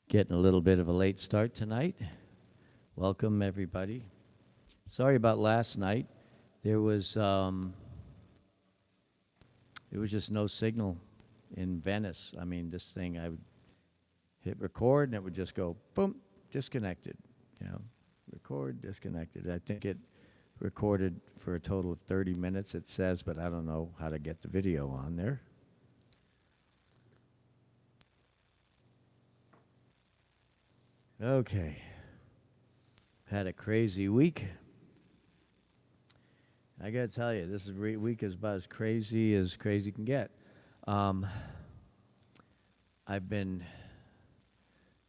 Getting a little bit of a late start tonight. Welcome, everybody. Sorry about last night. There was just no signal in Venice. I mean, this thing, I would hit record and it would just go boom, disconnected. You know, record, disconnected. I think it recorded for a total of 30 minutes, it says, but I don't know how to get the video on there. Okay. Had a crazy week. I gotta tell you, this week is about as crazy can get. I've been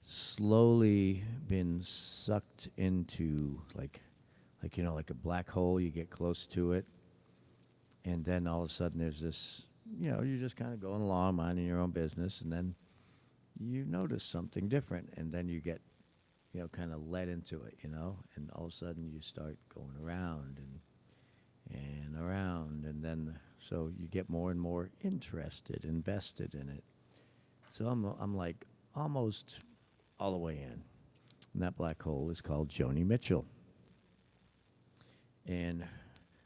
slowly been sucked into like a black hole. You get close to it, and then all of a sudden there's this. You're just kind of going along, minding your own business, and then you notice something different, and then you get kind of led into it, and all of a sudden you start going around and around, and then so you get more and more invested in it. So I'm like almost all the way in, and that black hole is called Joni Mitchell, and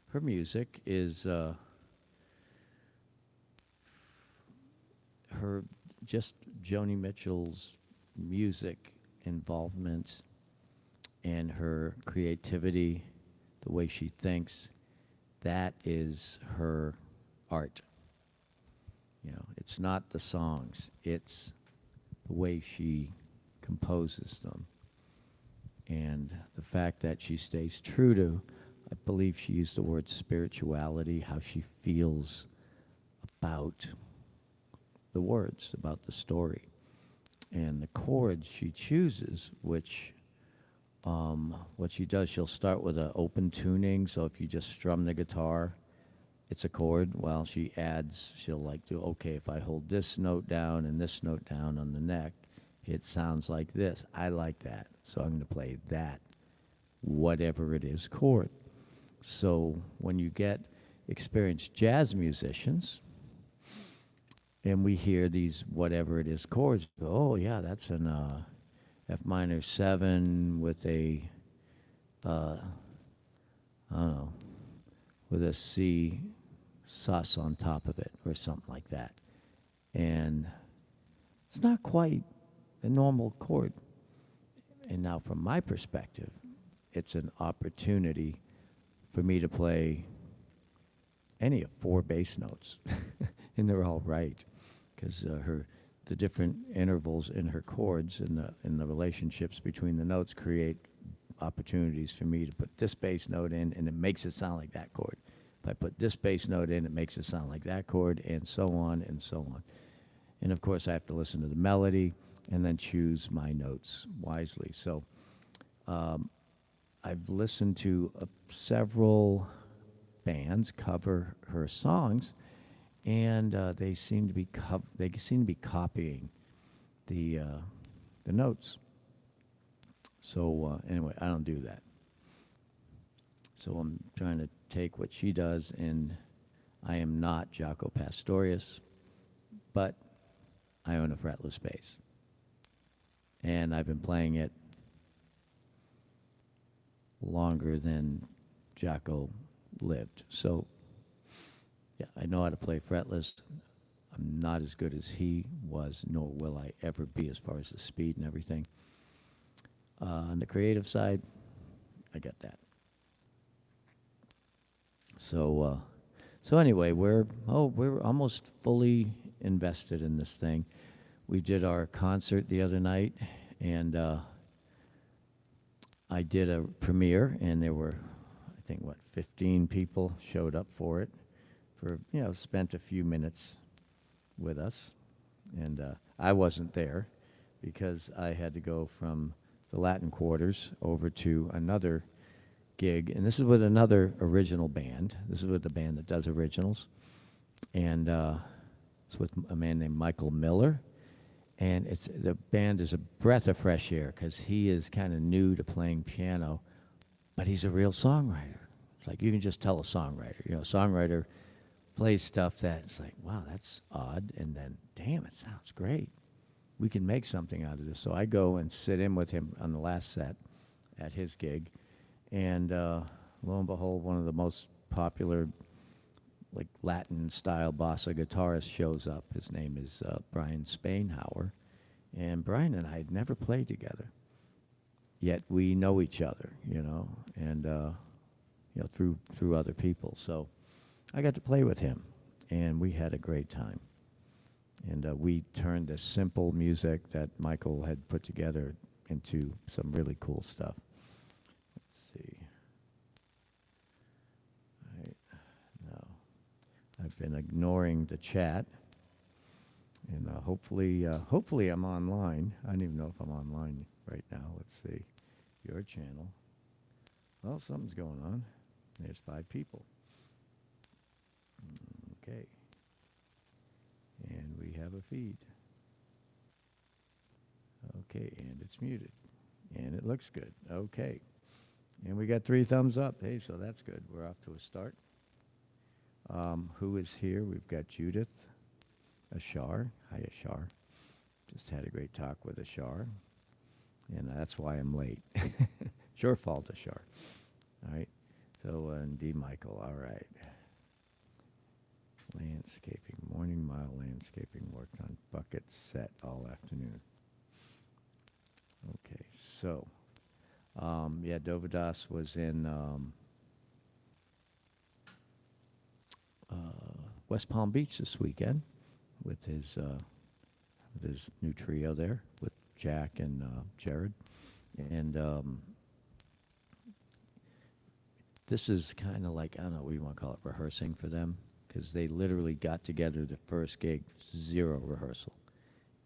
her music is her just Joni Mitchell's music involvement and her creativity, the way she thinks, that is her art. It's not the songs, it's the way she composes them. And the fact that she stays true to, I believe she used the word spirituality, how she feels about the words, about the story. And the chords she chooses, which what she does, she'll start with an open tuning. So if you just strum the guitar, it's a chord. While she adds, she'll okay, if I hold this note down and this note down on the neck, it sounds like this. I like that. So I'm going to play that, whatever it is, chord. So when you get experienced jazz musicians, and we hear these whatever it is chords, oh yeah, that's an F minor 7 with a, I don't know, with a C sus on top of it or something like that. And it's not quite a normal chord. And now from my perspective, it's an opportunity for me to play any of 4 bass notes. And they're all right, because the different intervals in her chords and the relationships between the notes create opportunities for me to put this bass note in, and it makes it sound like that chord. If I put this bass note in, it makes it sound like that chord, and so on and so on. And of course, I have to listen to the melody and then choose my notes wisely. So I've listened to several bands cover her songs, and they seem to be copying the notes. So anyway, I don't do that. So I'm trying to take what she does, and I am not Jaco Pastorius, but I own a fretless bass, and I've been playing it longer than Jaco lived. So yeah, I know how to play fretless. I'm not as good as he was, nor will I ever be as far as the speed and everything. On the creative side, I got that. So anyway, we're almost fully invested in this thing. We did our concert the other night, and I did a premiere, and there were, I think, 15 people showed up for it. Spent a few minutes with us, and I wasn't there because I had to go from the Latin Quarters over to another gig, and this is with another original band. This is with the band that does originals, and it's with a man named Michael Miller, and the band is a breath of fresh air because he is kind of new to playing piano, but he's a real songwriter. It's like you can just tell a songwriter. Songwriter plays stuff that's like, wow, that's odd, and then, damn, it sounds great. we can make something out of this. So I go and sit in with him on the last set at his gig, and lo and behold, one of the most popular, like Latin style bossa guitarist shows up. His name is Brian Spainhauer, and Brian and I had never played together, yet we know each other, and through other people. So I got to play with him, and we had a great time. And we turned this simple music that Michael had put together into some really cool stuff. Let's see. No, I've been ignoring the chat, and hopefully I'm online. I don't even know if I'm online right now. Let's see. Your channel. Well, something's going on. There's 5 people. Okay. And we have a feed. Okay, and it's muted. And it looks good. Okay. And we got 3 thumbs up. Hey, so that's good. We're off to a start. Who is here? We've got Judith Ashar. Hi, Ashar. Just had a great talk with Ashar. And that's why I'm late. It's your fault, Ashar. All right. So, and D. Michael. All right. Landscaping, morning mile landscaping, worked on bucket set all afternoon. Okay, so, Dovydas was in West Palm Beach this weekend with his new trio there with Jack and Jared, and this is kind of like, I don't know what you want to call it, rehearsing for them. Because they literally got together the first gig, 0 rehearsal,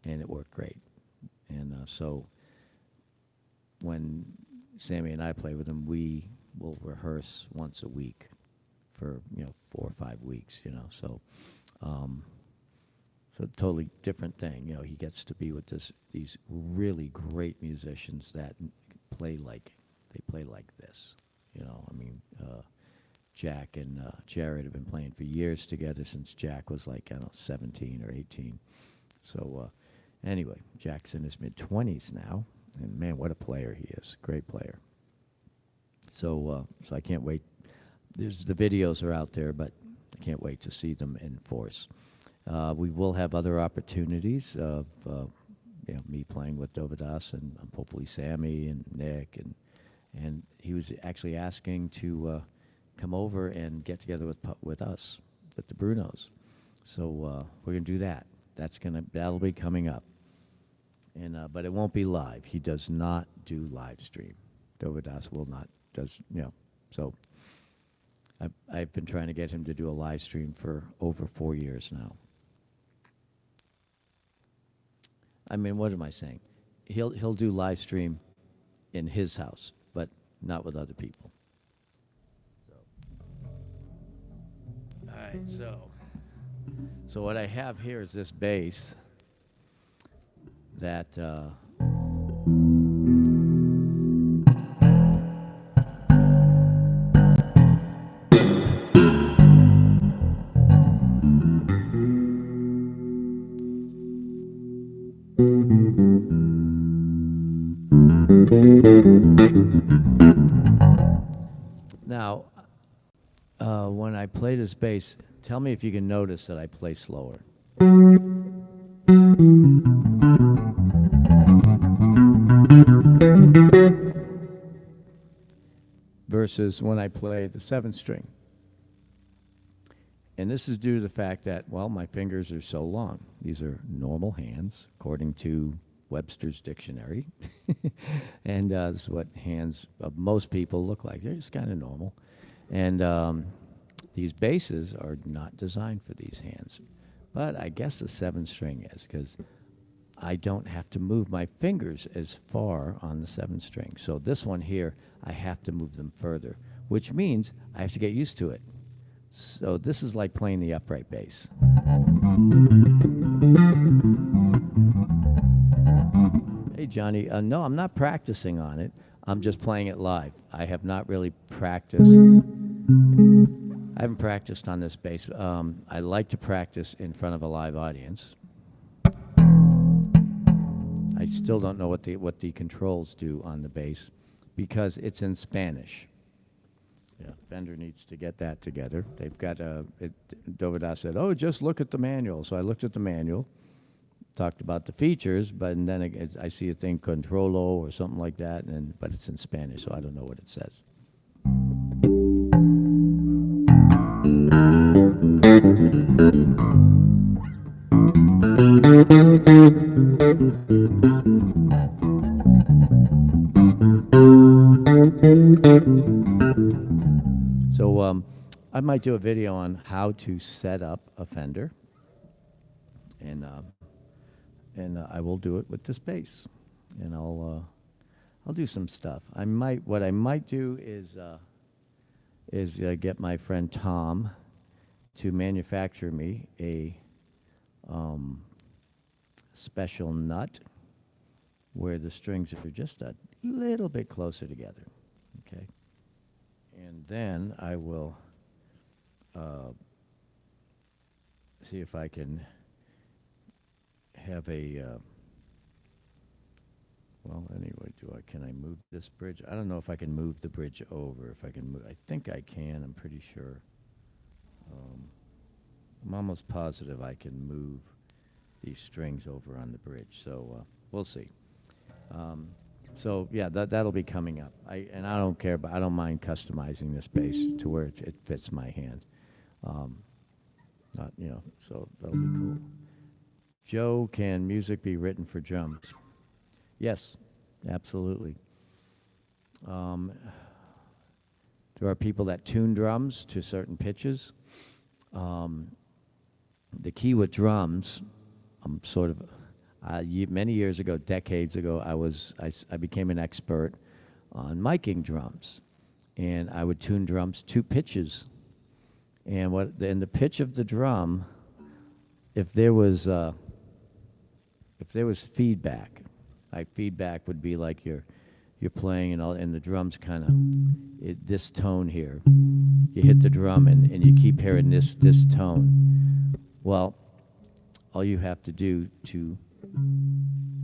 and it worked great. And so when Sammy and I play with them, we will rehearse once a week for 4 or 5 weeks. So so totally different thing. He gets to be with these really great musicians that play like this. Jack and Jared have been playing for years together since Jack was 17 or 18. So anyway, Jack's in his mid-20s now, and man, what a player he is. Great player. So I can't wait. The videos are out there, but I can't wait to see them in force. We will have other opportunities of me playing with Dovydas and hopefully Sammy and Nick, and he was actually asking to come over and get together with us, with the Brunos. So we're gonna do that. That'll be coming up. And but it won't be live. He does not do live stream. Dovydas will not. So I've been trying to get him to do a live stream for over 4 years now. I mean, what am I saying? He'll do live stream in his house, but not with other people. All right, so what I have here is this bass that now when I play this bass, tell me if you can notice that I play slower. Versus when I play the 7th string. And this is due to the fact that, well, my fingers are so long. These are normal hands, according to Webster's Dictionary. And this is what hands of most people look like. They're just kind of normal. And these basses are not designed for these hands. But I guess the 7th string is, because I don't have to move my fingers as far on the 7th string. So this one here, I have to move them further, which means I have to get used to it. So this is like playing the upright bass. Hey, Johnny. No, I'm not practicing on it. I'm just playing it live. I have not really practiced. I haven't practiced on this bass. I like to practice in front of a live audience. I still don't know what the controls do on the bass because it's in Spanish. Yeah, Fender needs to get that together. They've got Dovydas said, "Oh, just look at the manual." So I looked at the manual, talked about the features, but and then I see a thing controlo or something like that, but it's in Spanish, so I don't know what it says. So I might do a video on how to set up a Fender, and I will do it with this bass, and I'll do some stuff. What I might do is get my friend Tom to manufacture me a special nut where the strings are just a little bit closer together, okay? And then I will see if I can have a, well, anyway, can I move this bridge? I don't know if I can move the bridge over. If I can move, I think I can, I'm pretty sure. I'm almost positive I can move these strings over on the bridge, so we'll see. So yeah, that'll be coming up. I don't care, but I don't mind customizing this bass to where it fits my hand. So that'll be cool. Joe, can music be written for drums? Yes, absolutely. There are people that tune drums to certain pitches. The key with drums, many years ago, decades ago, I became an expert on miking drums, and I would tune drums to pitches. And the pitch of the drum, if there was feedback, feedback would be like you're playing and the drums kind of this tone here. You hit the drum and you keep hearing this tone. Well, all you have to do to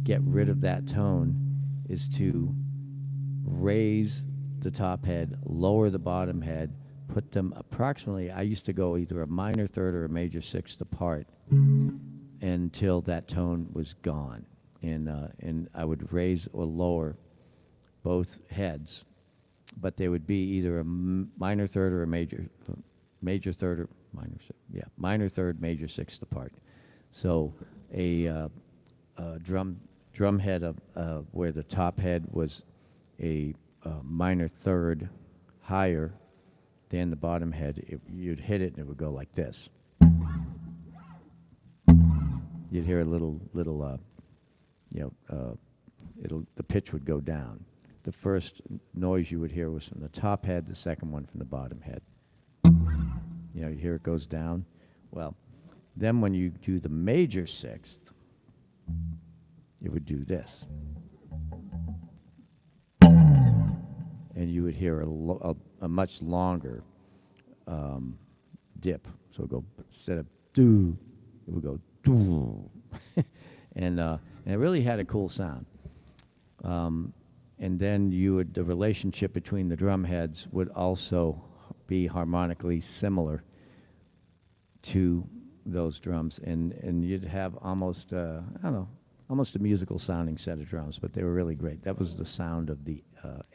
get rid of that tone is to raise the top head, lower the bottom head, put them approximately, I used to go either a minor third or a major sixth apart until that tone was gone. And I would raise or lower both heads, but they would be either a minor third or a major third or minor third, major sixth apart. So a drum head where the top head was a minor third higher than the bottom head, you'd hit it and it would go like this. You'd hear a little the pitch would go down. The first noise you would hear was from the top head, the second one from the bottom head. You hear it goes down. Well, then when you do the major sixth, it would do this. And you would hear a much longer dip. So it would go, instead of do, it would go do. And it really had a cool sound. And then the relationship between the drum heads would also be harmonically similar to those drums, and you'd have almost almost a musical sounding set of drums, but they were really great. That was the sound of the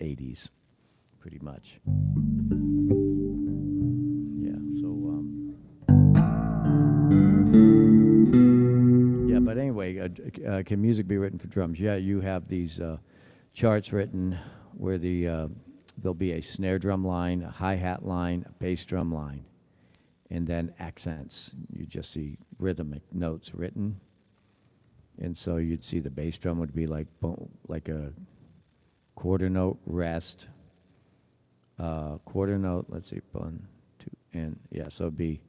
80s, pretty much. Yeah. So yeah, but anyway, can music be written for drums? Yeah, you have these charts written where there'll be a snare drum line, a hi-hat line, a bass drum line, and then accents. You just see rhythmic notes written. And so you'd see the bass drum would be like a quarter note rest, quarter note, let's see, 1, 2, and yeah, so it'd be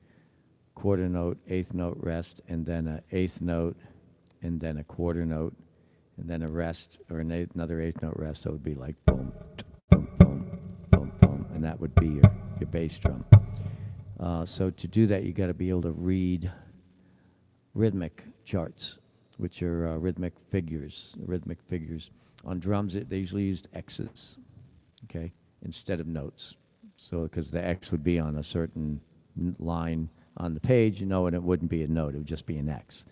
quarter note, eighth note rest, and then an eighth note, and then a quarter note, and then a rest, or another eighth note rest, so it would be like boom, boom, boom, boom, boom, and that would be your bass drum. So to do that, you got to be able to read rhythmic charts which are rhythmic figures. Rhythmic figures. On drums, they usually used X's, okay, instead of notes. So, because the X would be on a certain line on the page, and it wouldn't be a note, it would just be an X.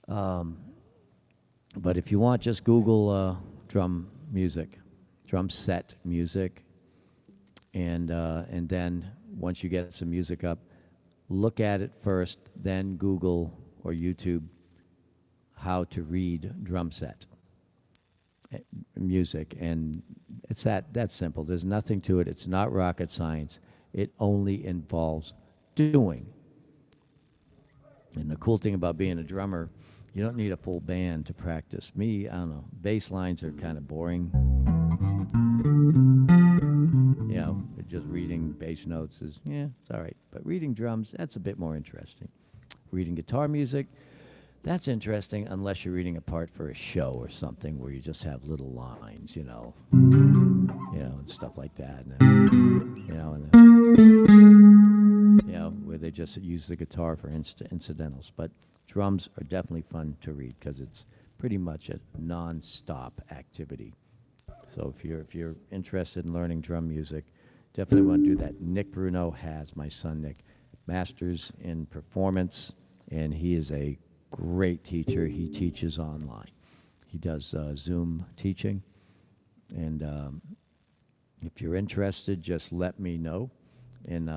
But if you want, just Google drum music, drum set music, and then once you get some music up, look at it first, then Google or YouTube how to read drum set music, and it's that simple. There's nothing to it. It's not rocket science. It only involves doing. And the cool thing about being a drummer, you don't need a full band to practice. Me, I don't know, bass lines are kind of boring. Just reading bass notes is, it's all right. But reading drums, that's a bit more interesting. Reading guitar music, that's interesting unless you're reading a part for a show or something where you just have little lines, and stuff like that. And where they just use the guitar for incidentals. But drums are definitely fun to read because it's pretty much a non-stop activity. So if you're interested in learning drum music, definitely want to do that. Nick Bruno has, my son Nick, Masters in Performance, and he is a great teacher. He teaches online. He does Zoom teaching, and if you're interested, just let me know, and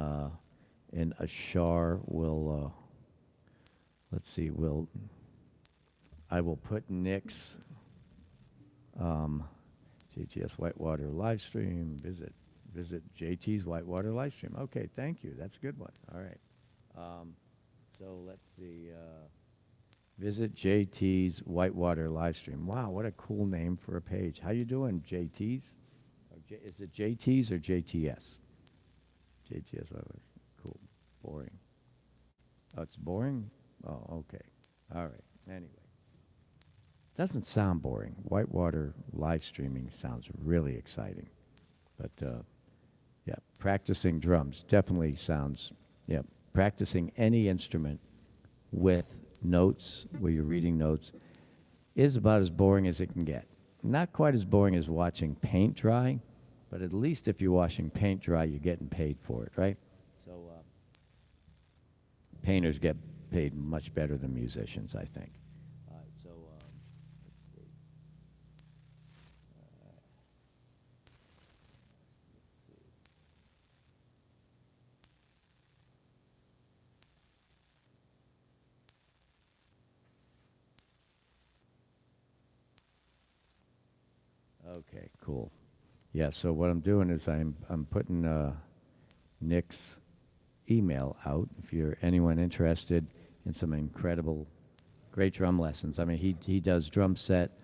Ashar will, I will put Nick's JTs Whitewater live stream, visit JTs Whitewater live stream. Okay, thank you. That's a good one. All right. So let's see. Visit JTs Whitewater live stream. Wow, what a cool name for a page. How you doing, JTs? Is it JTs or JTS? JTS Whitewater. Cool. Boring. Oh, it's boring? Oh, okay. All right. Anyway. Doesn't sound boring. Whitewater live streaming sounds really exciting. But, practicing drums definitely sounds, practicing any instrument with notes, where you're reading notes, is about as boring as it can get. Not quite as boring as watching paint dry, but at least if you're watching paint dry, you're getting paid for it, right? So painters get paid much better than musicians, I think. All right, so let's see. Okay, cool. Yeah, so what I'm doing is I'm putting Nick's email out if you're anyone interested in some incredible, great drum lessons. I mean, he does drum set,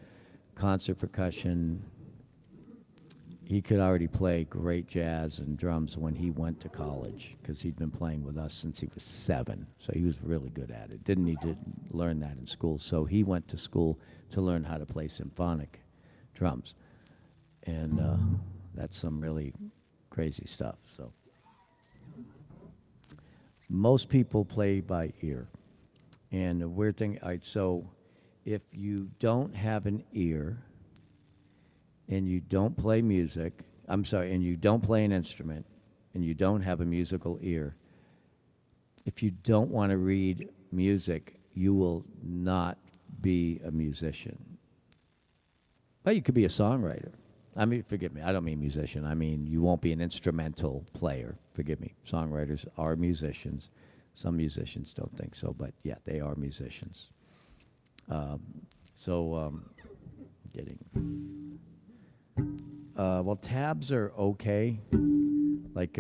concert percussion. He could already play great jazz and drums when he went to college because he'd been playing with us since he was 7. So he was really good at it. Didn't need to learn that in school. So he went to school to learn how to play symphonic drums. And that's some really crazy stuff. So most people play by ear. And the weird thing, so if you don't have an ear and you don't play music, and you don't play an instrument and you don't have a musical ear, if you don't want to read music, you will not be a musician. But you could be a songwriter. I mean, forgive me, I don't mean musician. I mean, you won't be an instrumental player. Forgive me. Songwriters are musicians. Some musicians don't think so, but yeah, they are musicians. Well, tabs are okay. Like,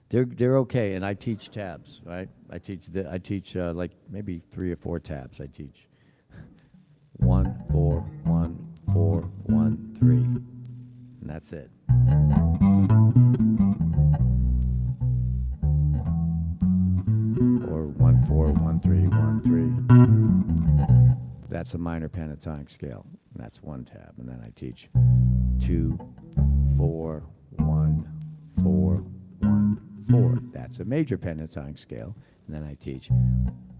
they're okay, and I teach tabs, right? I teach like maybe 3 or 4 tabs. I teach 1, 4, 1, 4, 1, 3, and that's it. Or 1, 4, 1, 3, 1, 3. That's a minor pentatonic scale. And that's 1 tab, and then I teach 2, 4, 1, 4, 1, 4. That's a major pentatonic scale. And then I teach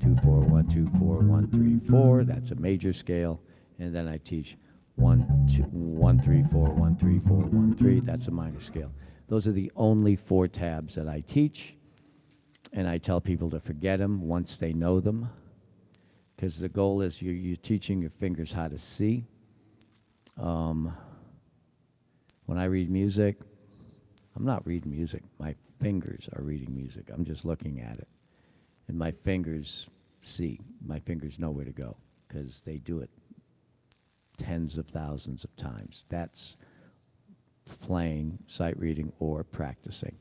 2 4 1 2 4 1 3 4. That's a major scale. And then I teach 1 2 1 3 4 1 3 4 1 3. That's a minor scale. Those are the only 4 tabs that I teach. And I tell people to forget them once they know them, because the goal is you're teaching your fingers how to see. When I read music, I'm not reading music. My fingers are reading music. I'm just looking at it. And my fingers see. My fingers know where to go, because they do it tens of thousands of times. That's playing, sight reading, or practicing.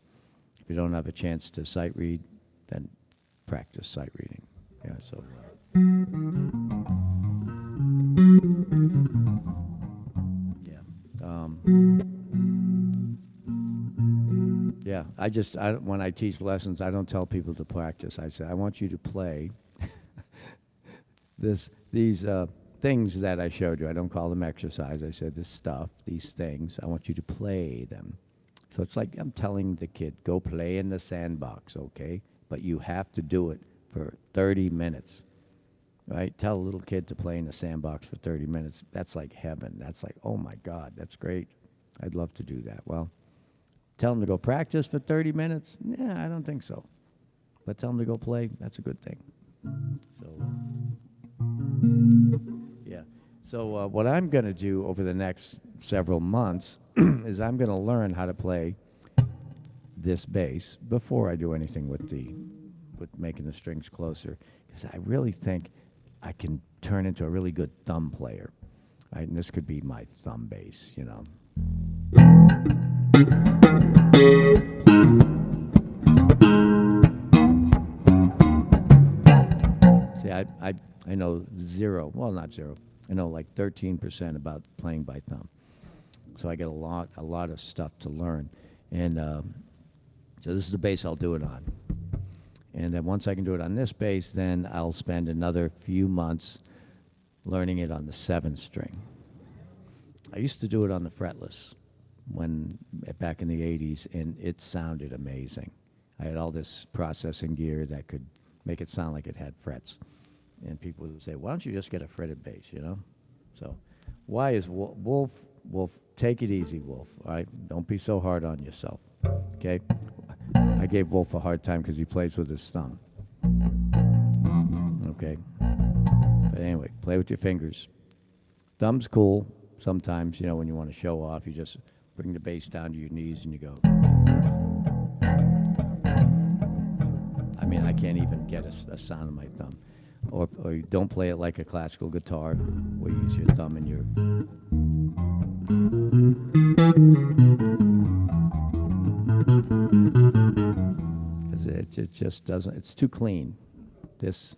If you don't have a chance to sight read, then practice sight reading. Yeah, so. Yeah. When I teach lessons, I don't tell people to practice. I say, I want you to play these things that I showed you. I don't call them exercise. I said this stuff, these things, I want you to play them. So it's like I'm telling the kid, go play in the sandbox, okay? But you have to do it for 30 minutes, right? Tell a little kid to play in the sandbox for 30 minutes. That's like heaven. That's like, oh, my God, that's great. I'd love to do that. Well, tell them to go practice for 30 minutes? Yeah, I don't think so. But tell them to go play. That's a good thing. So, yeah. So what I'm going to do over the next several months is I'm going to learn how to play this bass before I do anything with making the strings closer, because I really think I can turn into a really good thumb player, right? And this could be my thumb bass, you know. See, I know zero, well, not zero, I know like 13% about playing by thumb. So I get a lot of stuff to learn. And so this is the bass I'll do it on. And then once I can do it on this bass, then I'll spend another few months learning it on the 7th string. I used to do it on the fretless back in the 80s, and it sounded amazing. I had all this processing gear that could make it sound like it had frets. And people would say, why don't you just get a fretted bass, you know? So why is Wolf, take it easy, Wolf, all right? Don't be so hard on yourself, okay? I gave Wolf a hard time because he plays with his thumb. Okay? But anyway, play with your fingers. Thumb's cool sometimes, you know, when you want to show off. You just bring the bass down to your knees and you go. I mean, I can't even get a sound of my thumb. Or you don't play it like a classical guitar, where you use your thumb and your... Because it just doesn't, it's too clean. This...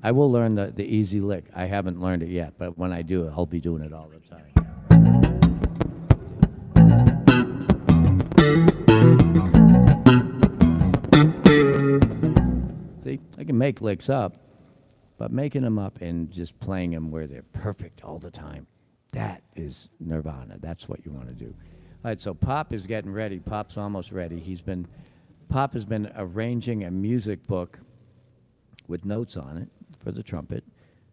I will learn the easy lick. I haven't learned it yet, but when I do, I'll be doing it all the time. See, I can make licks up, but making them up and just playing them where they're perfect all the time, that is nirvana. That's what you want to do. All right, so Pop is getting ready. Pop's almost ready. Pop has been arranging a music book with notes on it for the trumpet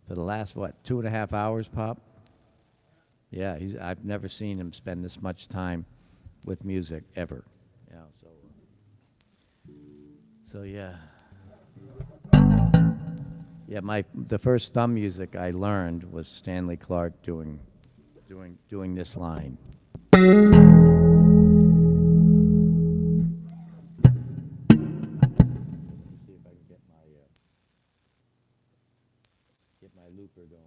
for the last, 2.5 hours, Pop? Yeah, I've never seen him spend this much time with music ever. Yeah, so yeah. Yeah, the first thumb music I learned was Stanley Clarke doing this line. Looper going.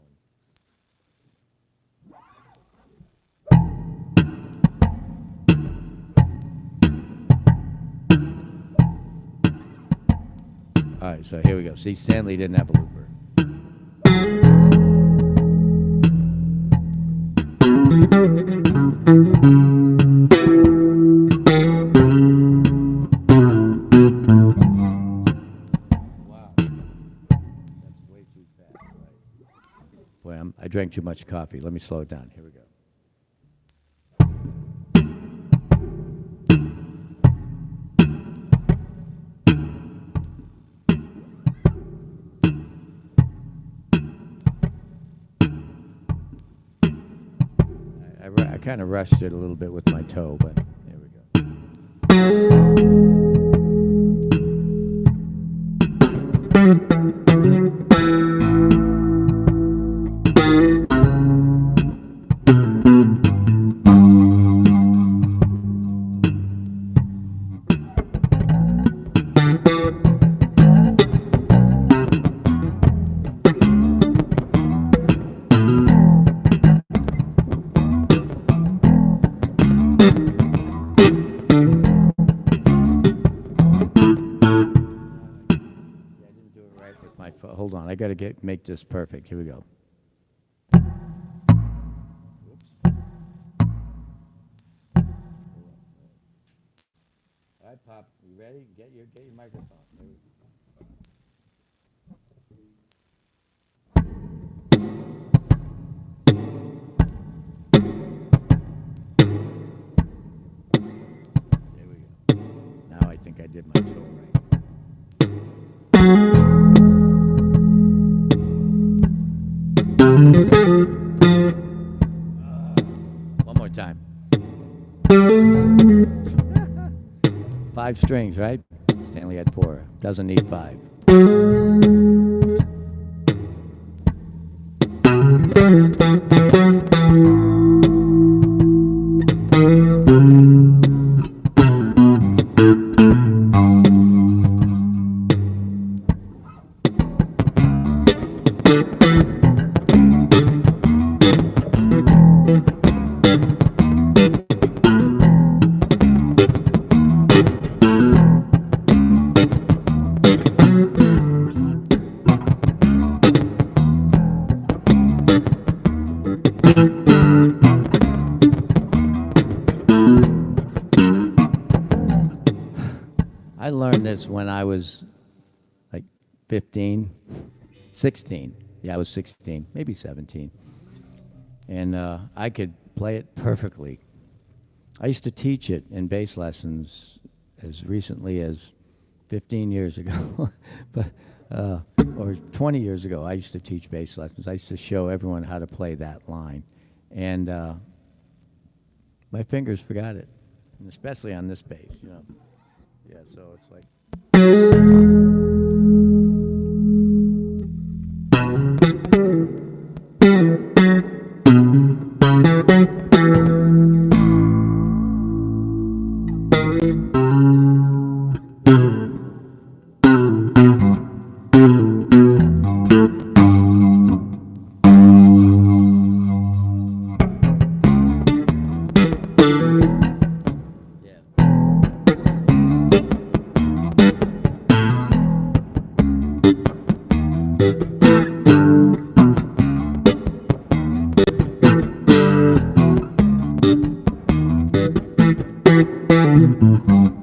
All right, so here we go. See, Stanley didn't have a looper. Wow. That's Boy, I drank too much coffee. Let me slow it down. Here we go. I kind of rushed it a little bit with my toe, but there we go. Hold on, I got to make this perfect. Here we go. Oops. All right, Pop, you ready? Get your microphone. Here we go. There we go. Now I think I did my toe right. One more time. 5 strings, right? Stanley had 4. Doesn't need 5. I learned this when I was like 15, 16. Yeah, I was 16, maybe 17. And I could play it perfectly. I used to teach it in bass lessons as recently as 15 years ago. but or 20 years ago, I used to teach bass lessons. I used to show everyone how to play that line. And my fingers forgot it, and especially on this bass, you know. Yeah, so it's like...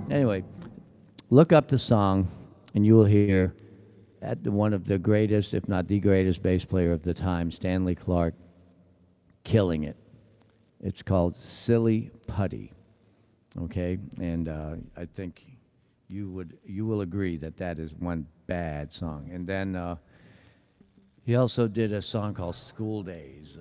Anyway, look up the song, and you will hear one of the greatest, if not the greatest, bass player of the time, Stanley Clarke, killing it. It's called Silly Putty, okay? And I think you will agree that that is one bad song. And then he also did a song called School Days.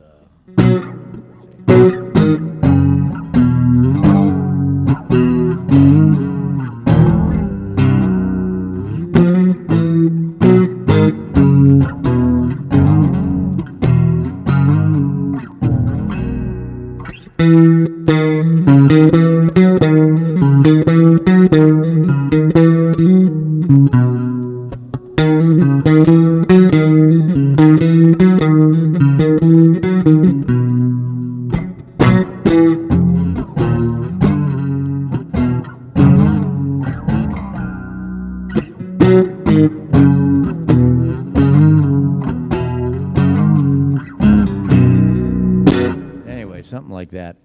Anyway, something like that.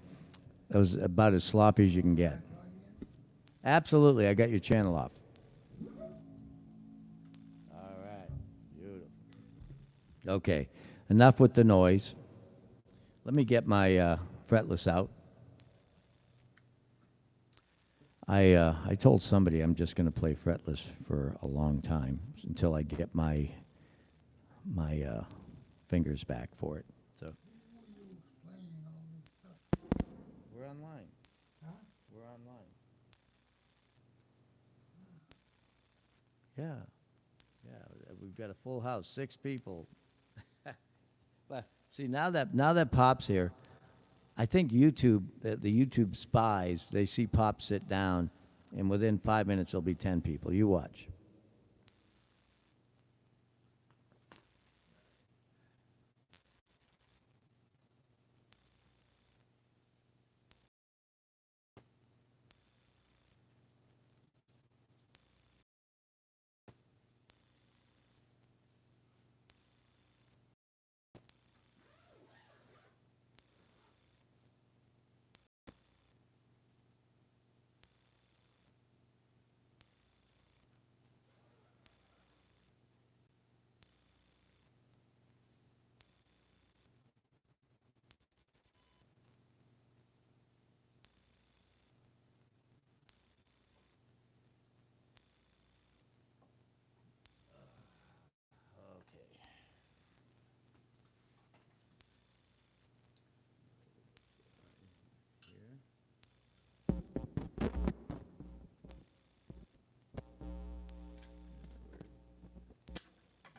That was about as sloppy as you can get. Absolutely, I got your channel off. All right, beautiful. Okay, enough with the noise. Let me get my fretless out. I told somebody I'm just going to play fretless for a long time until I get my fingers back for it. So we're online. We're online. Yeah, we've got a full house, 6 people. But see, now that Pop's here, I think YouTube, the YouTube spies, they see Pop sit down, and within 5 minutes there'll be 10 people. You watch.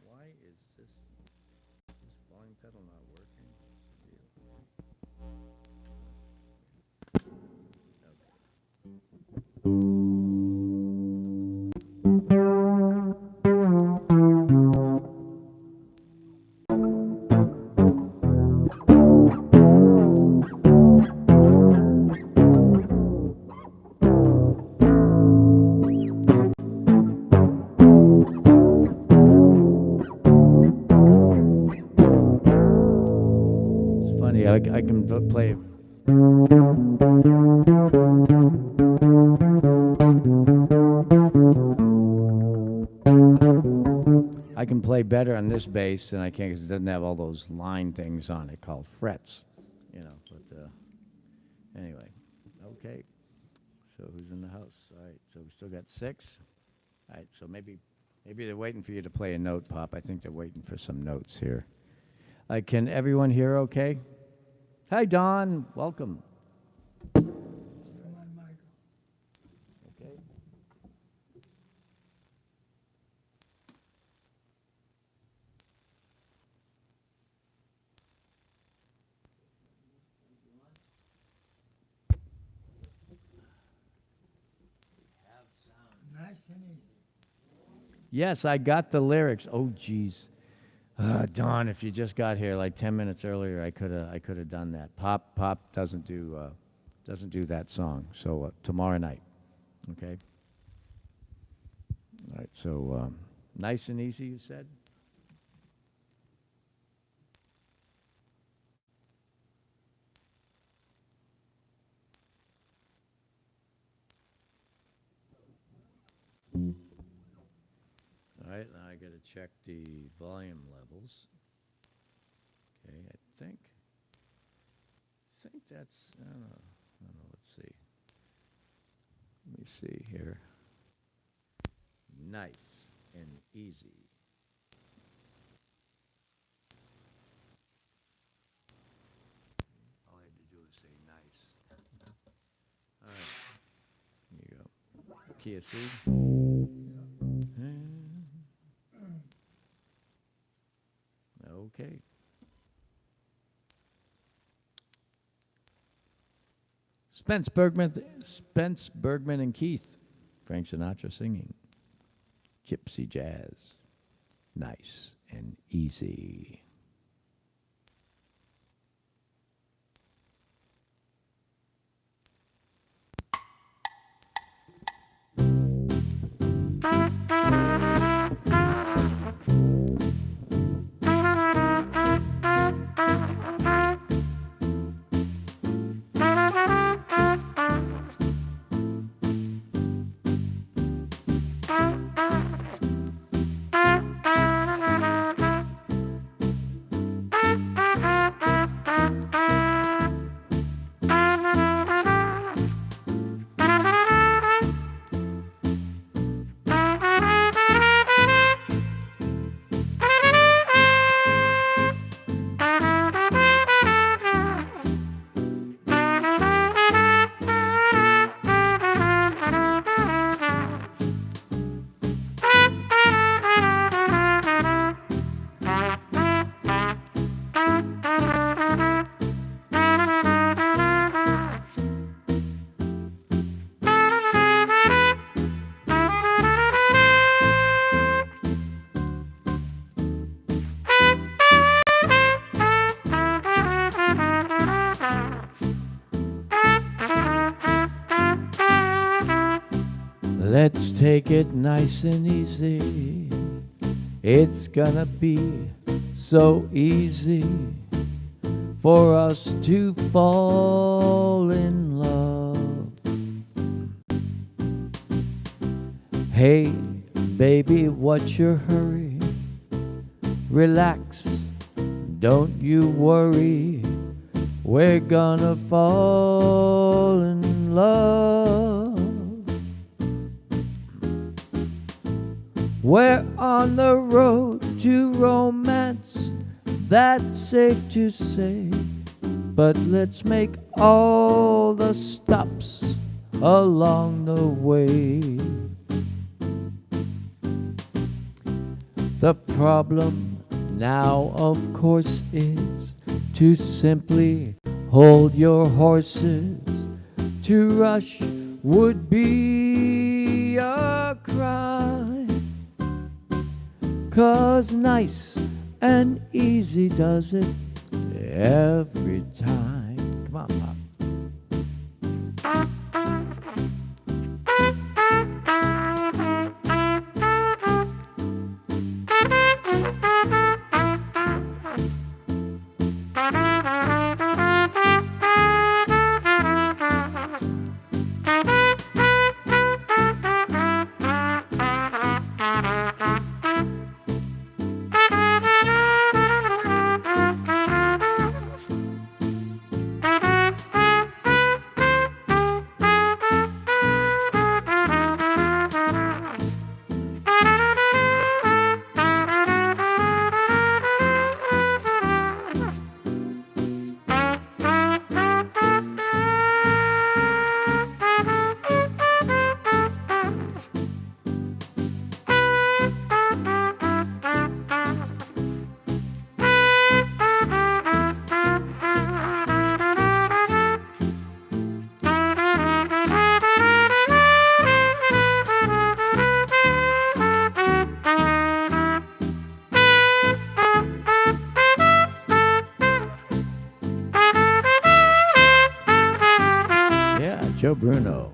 Why is this volume pedal not working? It's funny, I can play. I can play better on this bass than I can because it doesn't have all those line things on it called frets, you know. But anyway, okay. So who's in the house? All right. So we still got 6. All right. So maybe they're waiting for you to play a note, Pop. I think they're waiting for some notes here. Can everyone hear? Okay. Hi, Don. Welcome. Okay. Nice and easy. Yes, I got the lyrics. Oh, geez. Don, if you just got here like 10 minutes earlier, I could have done that. Pop doesn't do that song. So tomorrow night, okay. All right. So nice and easy, you said. All right, now I got to check the volume levels. Okay, I think that's, I don't know, let's see. Let me see here. Nice and easy. All I had to do was say nice. All right, here you go. Key of C. Okay. Spence Bergman and Keith. Frank Sinatra singing. Gypsy jazz. Nice and easy. Let's take it nice and easy. It's gonna be so easy for us to fall in love. Hey, baby, what's your hurry? Relax, don't you worry. We're gonna fall in love. We're on the road to romance, that's safe to say. But let's make all the stops along the way. The problem now, of course, is to simply hold your horses. To rush would be a crime, 'cause nice and easy does it every time. Come on, Pop. Joe Bruno.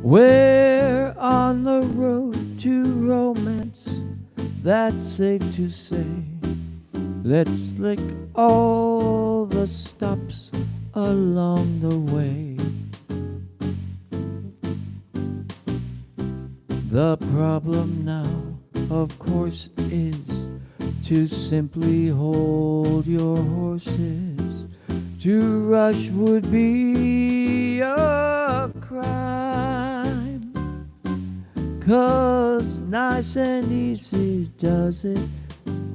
We're on the road to romance, that's safe to say. Let's lick all the stops along the way. The problem now, of course, is to simply hold your horses. To rush would be a crime, 'cause nice and easy does it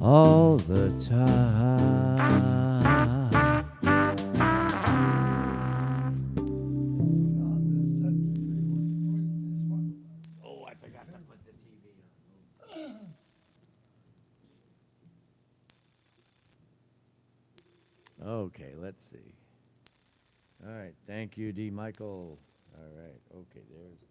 all the time. Oh, I forgot to put the TV on. Okay, let's see. All right, thank you, D. Michael. All right, okay, there's the...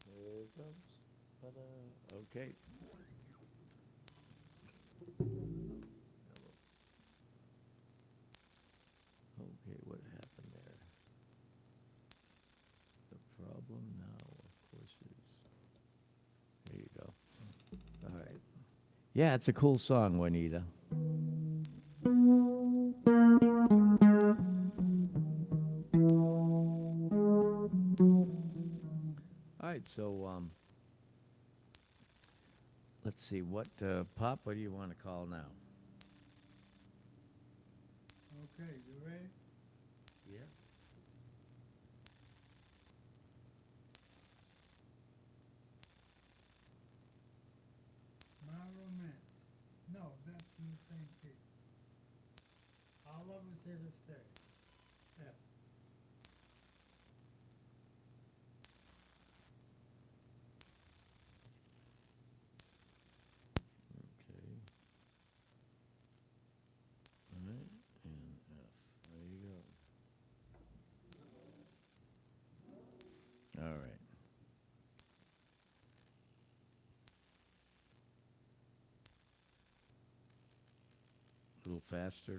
Here it comes. Ta-da. Okay. Okay, what happened there? The problem now, of course, is... There you go. All right. Yeah, it's a cool song, Juanita. All right, so let's see, what, Pop, what do you want to call now? Okay, you ready? Yeah. same key. Our love is here to stay. F. Okay. All right, and F. There you go. All right. A little faster.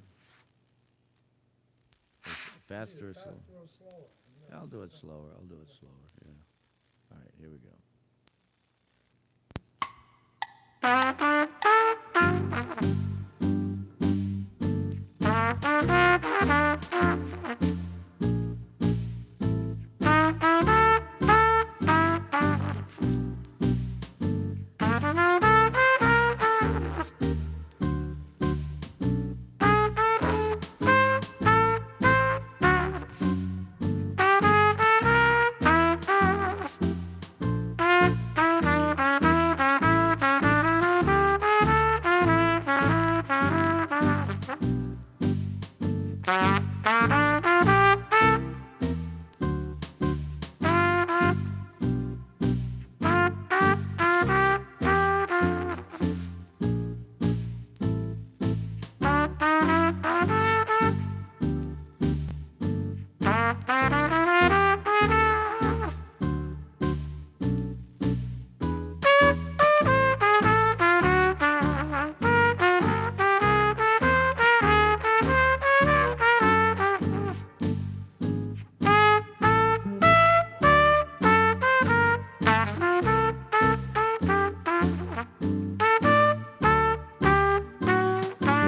Faster or slower? Faster or slower? I'll do it slower. I'll do it slower. Yeah. All right, here we go.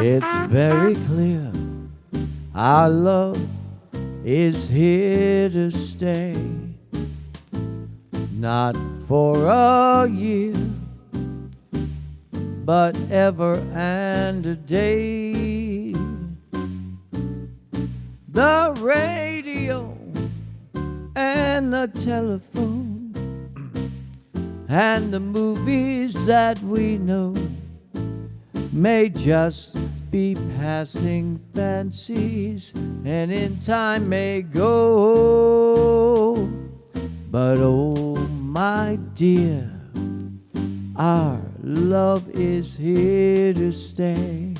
It's very clear our love is here to stay, not for a year, but ever and a day. The radio and the telephone and the movies that we know may just be passing fancies, and in time may go. But oh my dear, our love is here to stay.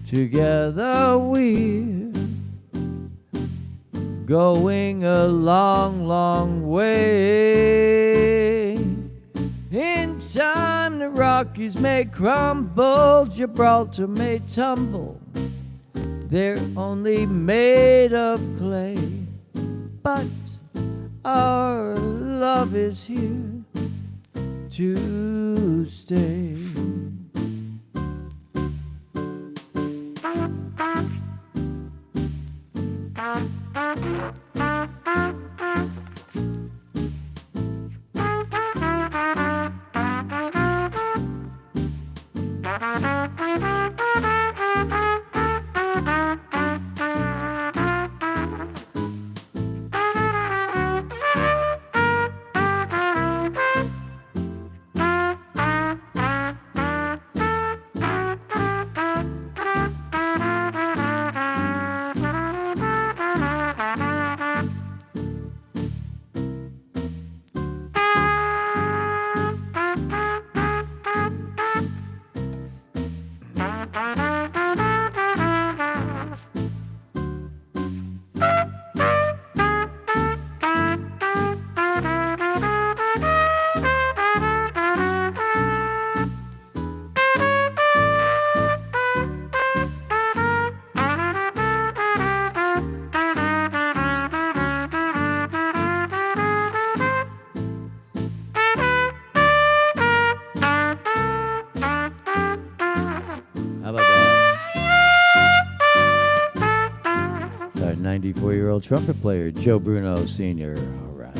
Together we're going a long, long way. In time the Rockies may crumble, Gibraltar may tumble, they're only made of clay. But our love is here to stay. How about that? It's our 94-year-old trumpet player, Joe Bruno Sr. All right.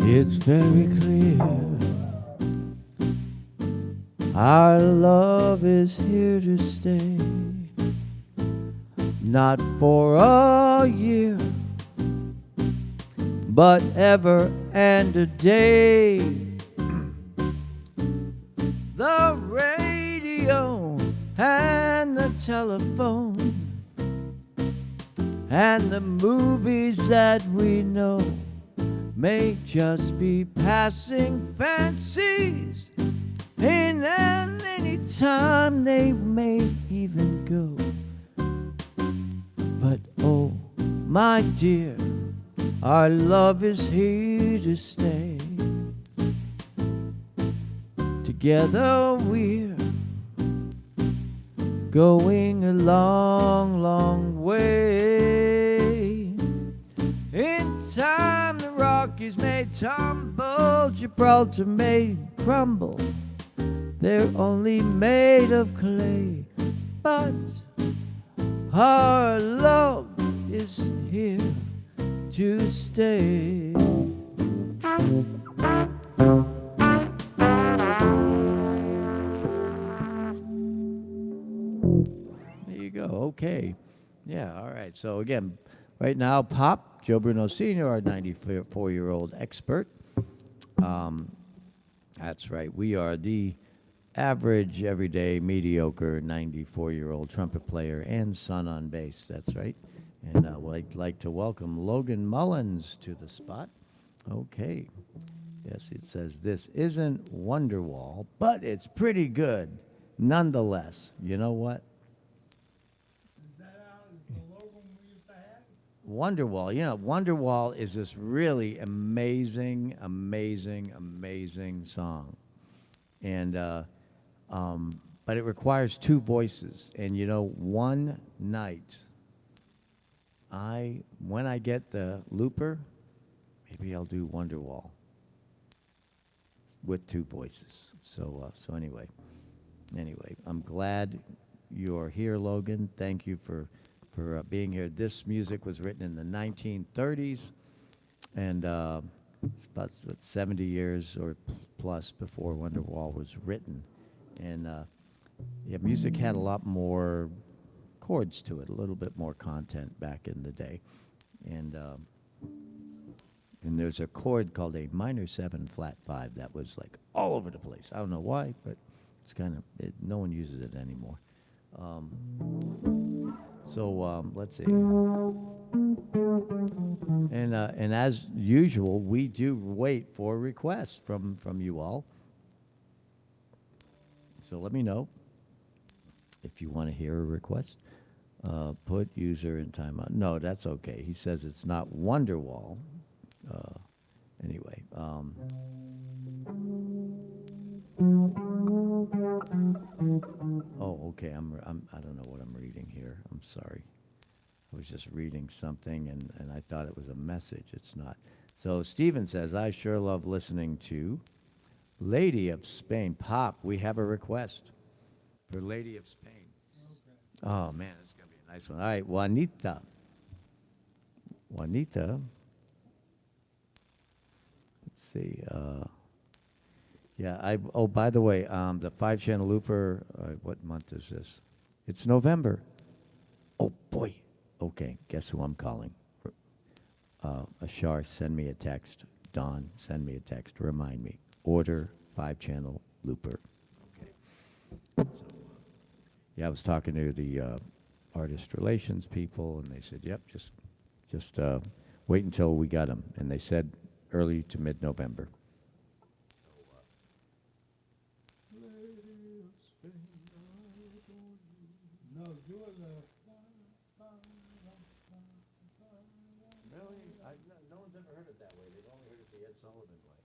It's very clear our love is here to stay, not for a year, but ever and a day. The radio and the telephone and the movies that we know may just be passing fancies, and any time they may even go. But oh, my dear, our love is here to stay. Together we're going a long, long way. In time the Rockies may tumble, Gibraltar may crumble. They're only made of clay, but our love is here to stay. There you go. Okay. Yeah, all right. So again, right now, Pop, Joe Bruno Sr., our 94-year-old expert. That's right. We are the average, everyday, mediocre 94-year-old trumpet player and son on bass. That's right. And I'd like to welcome Logan Mullins to the spot. Okay. Yes, it says this isn't Wonderwall, but it's pretty good nonetheless. You know what? Is that the logo we used to have? Wonderwall. You know, Wonderwall is this really amazing, amazing, amazing song. And but it requires two voices. And you know, one night, when I get the looper, maybe I'll do Wonderwall with two voices. So anyway, I'm glad you're here, Logan. Thank you for being here. This music was written in the 1930s, and it's about 70 years or plus before Wonderwall was written. And yeah, music had a lot more chords to it, a little bit more content back in the day. And there's a chord called a minor 7 flat 5 that was like all over the place. I don't know why, but it's kind of, no one uses it anymore. Let's see. And as usual, we do wait for requests from you all. So let me know if you want to hear a request. Put user in timeout. No, that's okay. He says it's not Wonderwall. Anyway. Oh, okay. I don't know what I'm reading here. I'm sorry. I was just reading something and I thought it was a message. It's not. So Steven says, I sure love listening to Lady of Spain. Pop, we have a request for Lady of Spain. Okay. Oh, man, it's going to be a nice one. All right, Juanita. Let's see. Yeah, oh, by the way, the 5-channel looper, what month is this? It's November. Oh, boy. Okay, guess who I'm calling? Ashar, send me a text. Don, send me a text. Remind me. Order 5-channel looper. Okay. So, yeah, I was talking to the artist relations people, and they said, yep, just wait until we got them. And they said early to mid-November. No, do it. Really? No one's ever heard it that way. They've only heard it the Ed Sullivan way.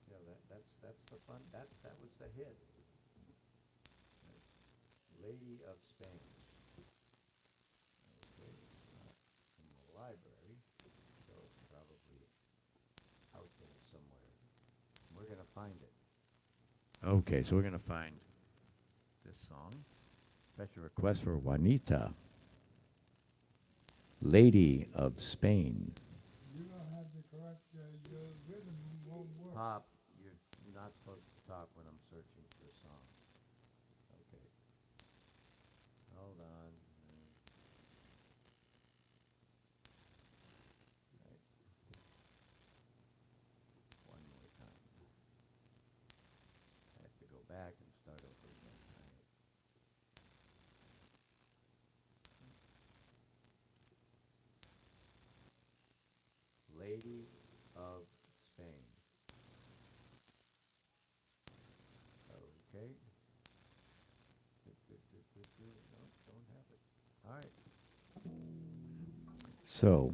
You know, that's the fun. That was the hit. Lady of Spain. Okay, so we're going to find this song. Special request for Juanita, Lady of Spain. You don't have the correct, your rhythm won't work. Pop, you're not supposed to talk when I'm searching for a song. Okay. Hold on. Right. One more time. I have to go back and start over again. All right. Lady of Spain. Okay. No, don't have it. All right. So,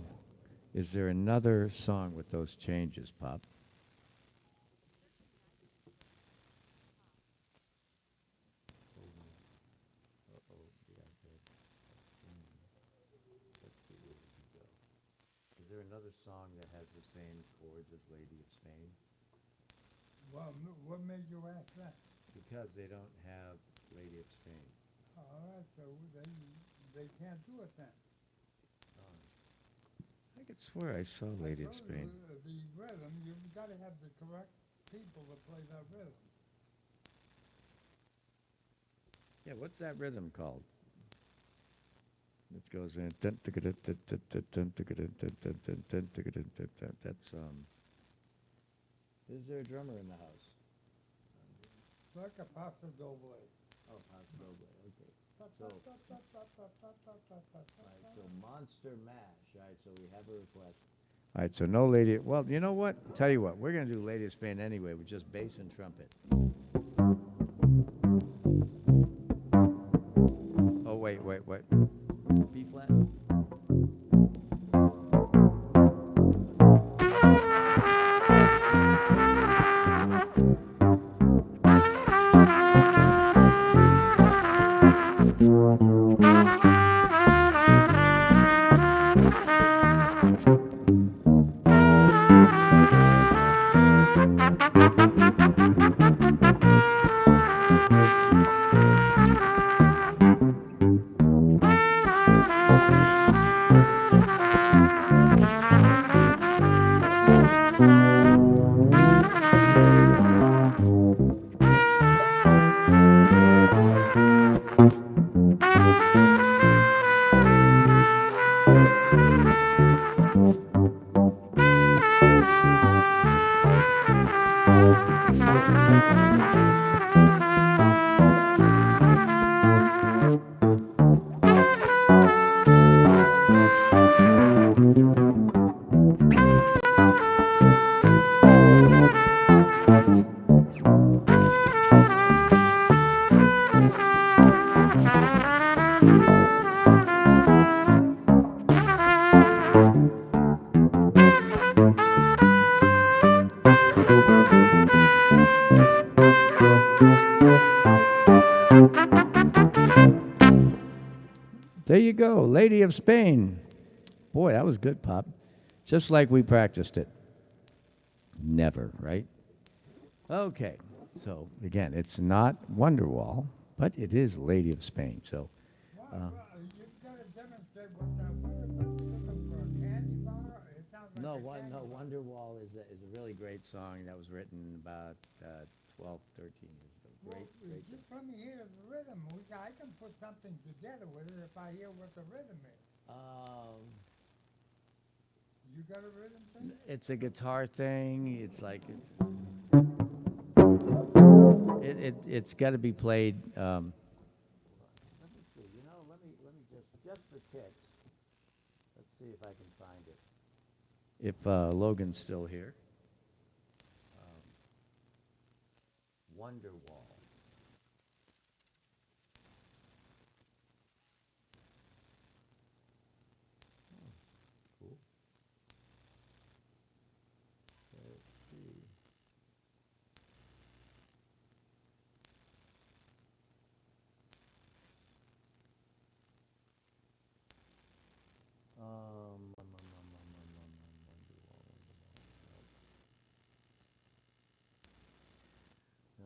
is there another song with those changes, Pop? Uh-oh, yeah, good. Let's see, where did he go? Is there another song that has the same chords as Lady of Spain? Well, what made you ask that? Because they don't have Lady of Spain. All right, so they can't do it then. I could swear I saw Lady of I told Spain. you, the rhythm, you've got to have the correct people to play that rhythm. Yeah, what's that rhythm called? It goes in. That's Is there a drummer in the house? It's like a paso doble. Oh, paso doble. Okay. So, so Monster Mash. All right, so we have a request. All right, so no Lady. Well, you know what? Tell you what, we're going to do Lady of Spain anyway with just bass and trumpet. Oh, wait. B flat? There you go, Lady of Spain. Boy, that was good, Pop. Just like we practiced it. Never, right? Okay, so again, it's not Wonderwall, but it is Lady of Spain. So, Well, you've got to demonstrate what that was. But you're looking for a candy bar? It sounds like no, a candy bar. Wonderwall is a really great song that was written about 12, 13 years ago. Great. Just let me hear the rhythm. I can put something together with it if I hear what the rhythm is. You got a rhythm thing? It's a guitar thing. It's like it's got to be played. Let me see. Let me just for kicks. Let's see if I can find it. If Logan's still here. Wonderwall. Cool. Let's see. Wonderwall. No.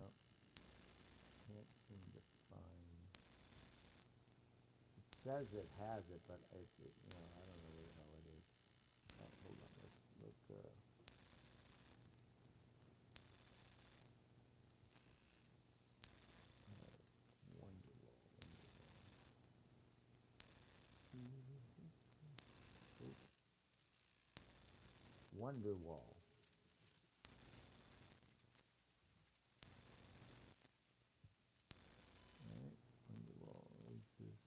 says it has it, but you know, I don't know where the hell it is. Oh, hold on, let's look. Wonderwall, Wonderwall. All right, Wonderwall. Where's this?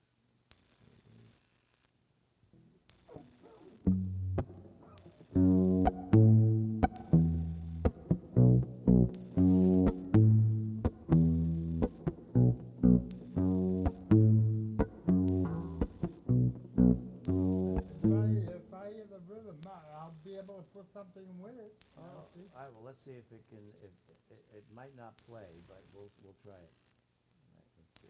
If I hear the rhythm, I'll be able to put something with it. Oh, all right. Well, let's see if it can. If it might not play, but we'll try it. All right, let's see.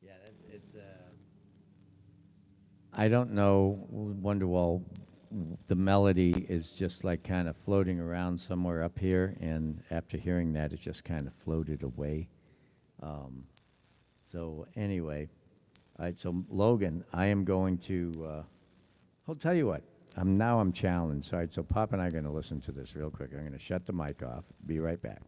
Yeah, it's I don't know Wonderwall. The melody is just like kind of floating around somewhere up here, and after hearing that, it just kind of floated away. So anyway, all right. So Logan, I am going to. I'll tell you what. I'm challenged. All right. So Pop and I are going to listen to this real quick. I'm going to shut the mic off. Be right back.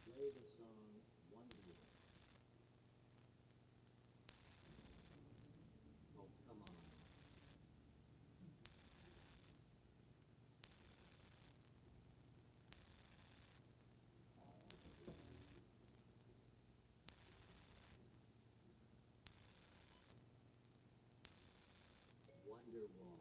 Play the song Wonderwall. Oh, come on. Wonderwall.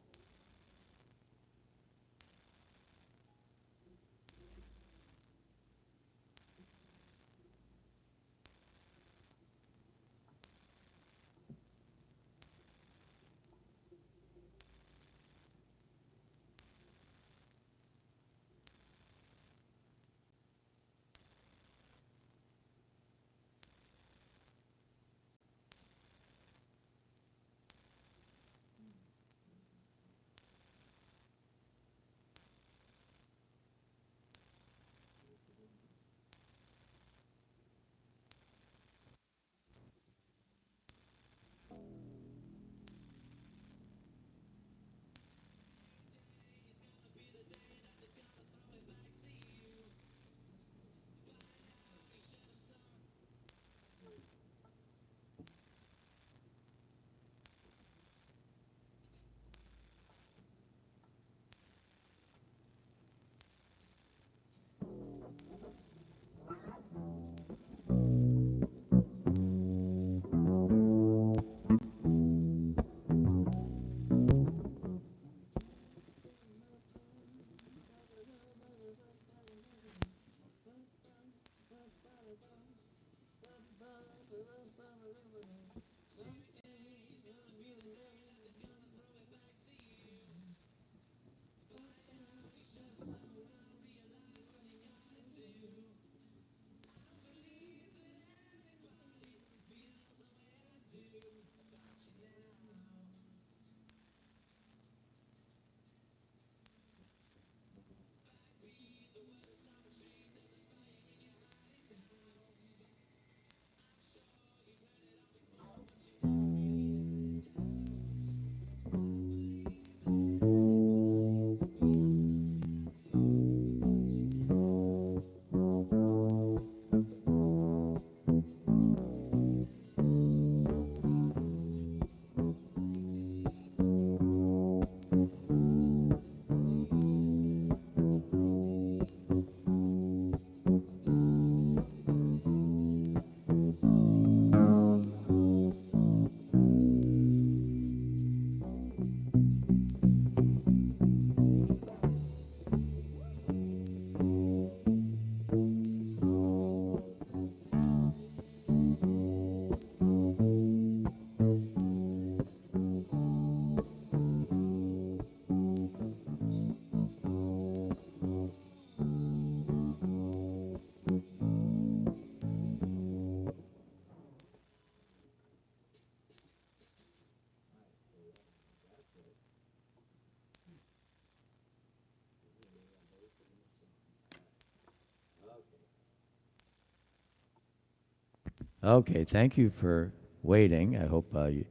Okay, thank you for waiting. I hope you.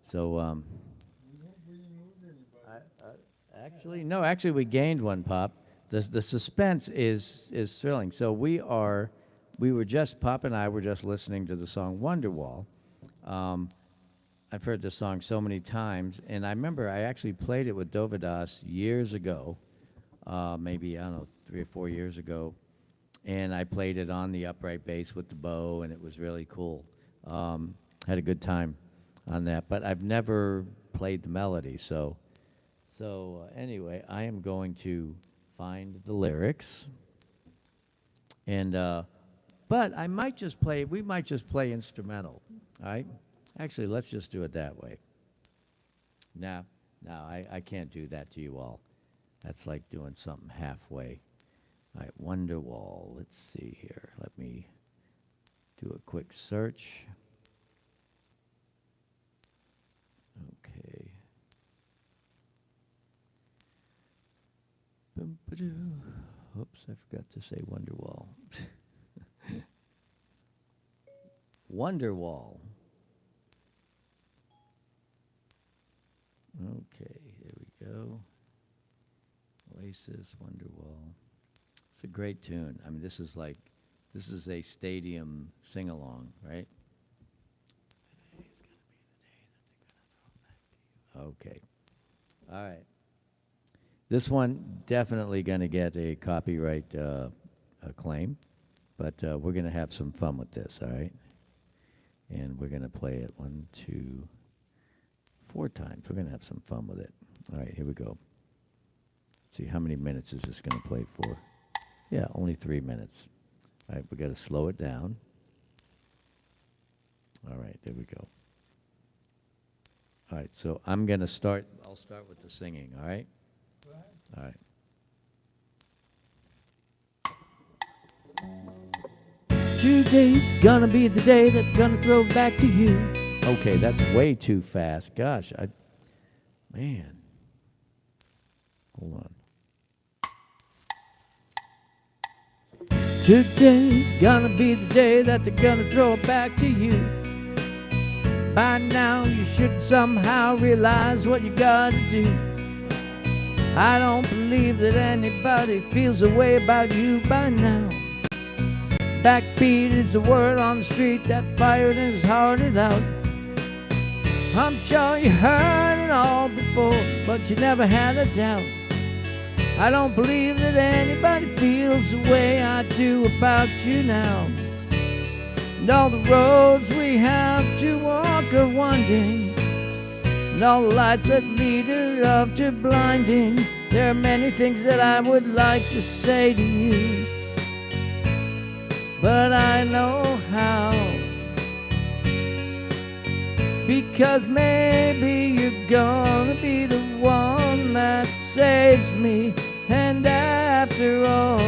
So, We hope we didn't lose anybody. actually, no, actually, we gained one, Pop. The suspense is thrilling. So we were just Pop and I were just listening to the song Wonderwall. I've heard this song so many times, and I remember I actually played it with Dovydas years ago, maybe, I don't know, 3 or 4 years ago, and I played it on the upright bass with the bow, and it was really cool. Had a good time on that, but I've never played the melody, so anyway, I am going to find the lyrics, and but I might just play. We might just play instrumental. All right. Actually, let's just do it that way. No, I can't do that to you all. That's like doing something halfway. All right, Wonderwall. Let's see here. Let me do a quick search. Okay. Oops, I forgot to say Wonderwall. Wonderwall. Okay, here we go. Oasis, Wonderwall. It's a great tune. I mean, this is a stadium sing-along, right? Okay. All right. This one definitely going to get a copyright claim, but we're going to have some fun with this, all right? And we're going to play it 1, 2, 4 times. We're going to have some fun with it. All right, here we go. Let's see, how many minutes is this going to play for? Yeah, only 3 minutes. All right, we got to slow it down. All right, there we go. All right, so I'm going to start. I'll start with the singing, all right? Go ahead. All right. Today's gonna be the day that's gonna throw back to you. Okay, that's way too fast. Gosh, man. Hold on. Today's gonna be the day that they're gonna throw it back to you. By now you should somehow realize what you gotta do. I don't believe that anybody feels a way about you by now. Backbeat is the word on the street that fired and is hearted out. I'm sure you heard it all before, but you never had a doubt. I don't believe that anybody feels the way I do about you now. And all the roads we have to walk are winding, and all the lights that lead us up to blinding. There are many things that I would like to say to you, but I know how, because maybe you're gonna be the one that saves me. And after all,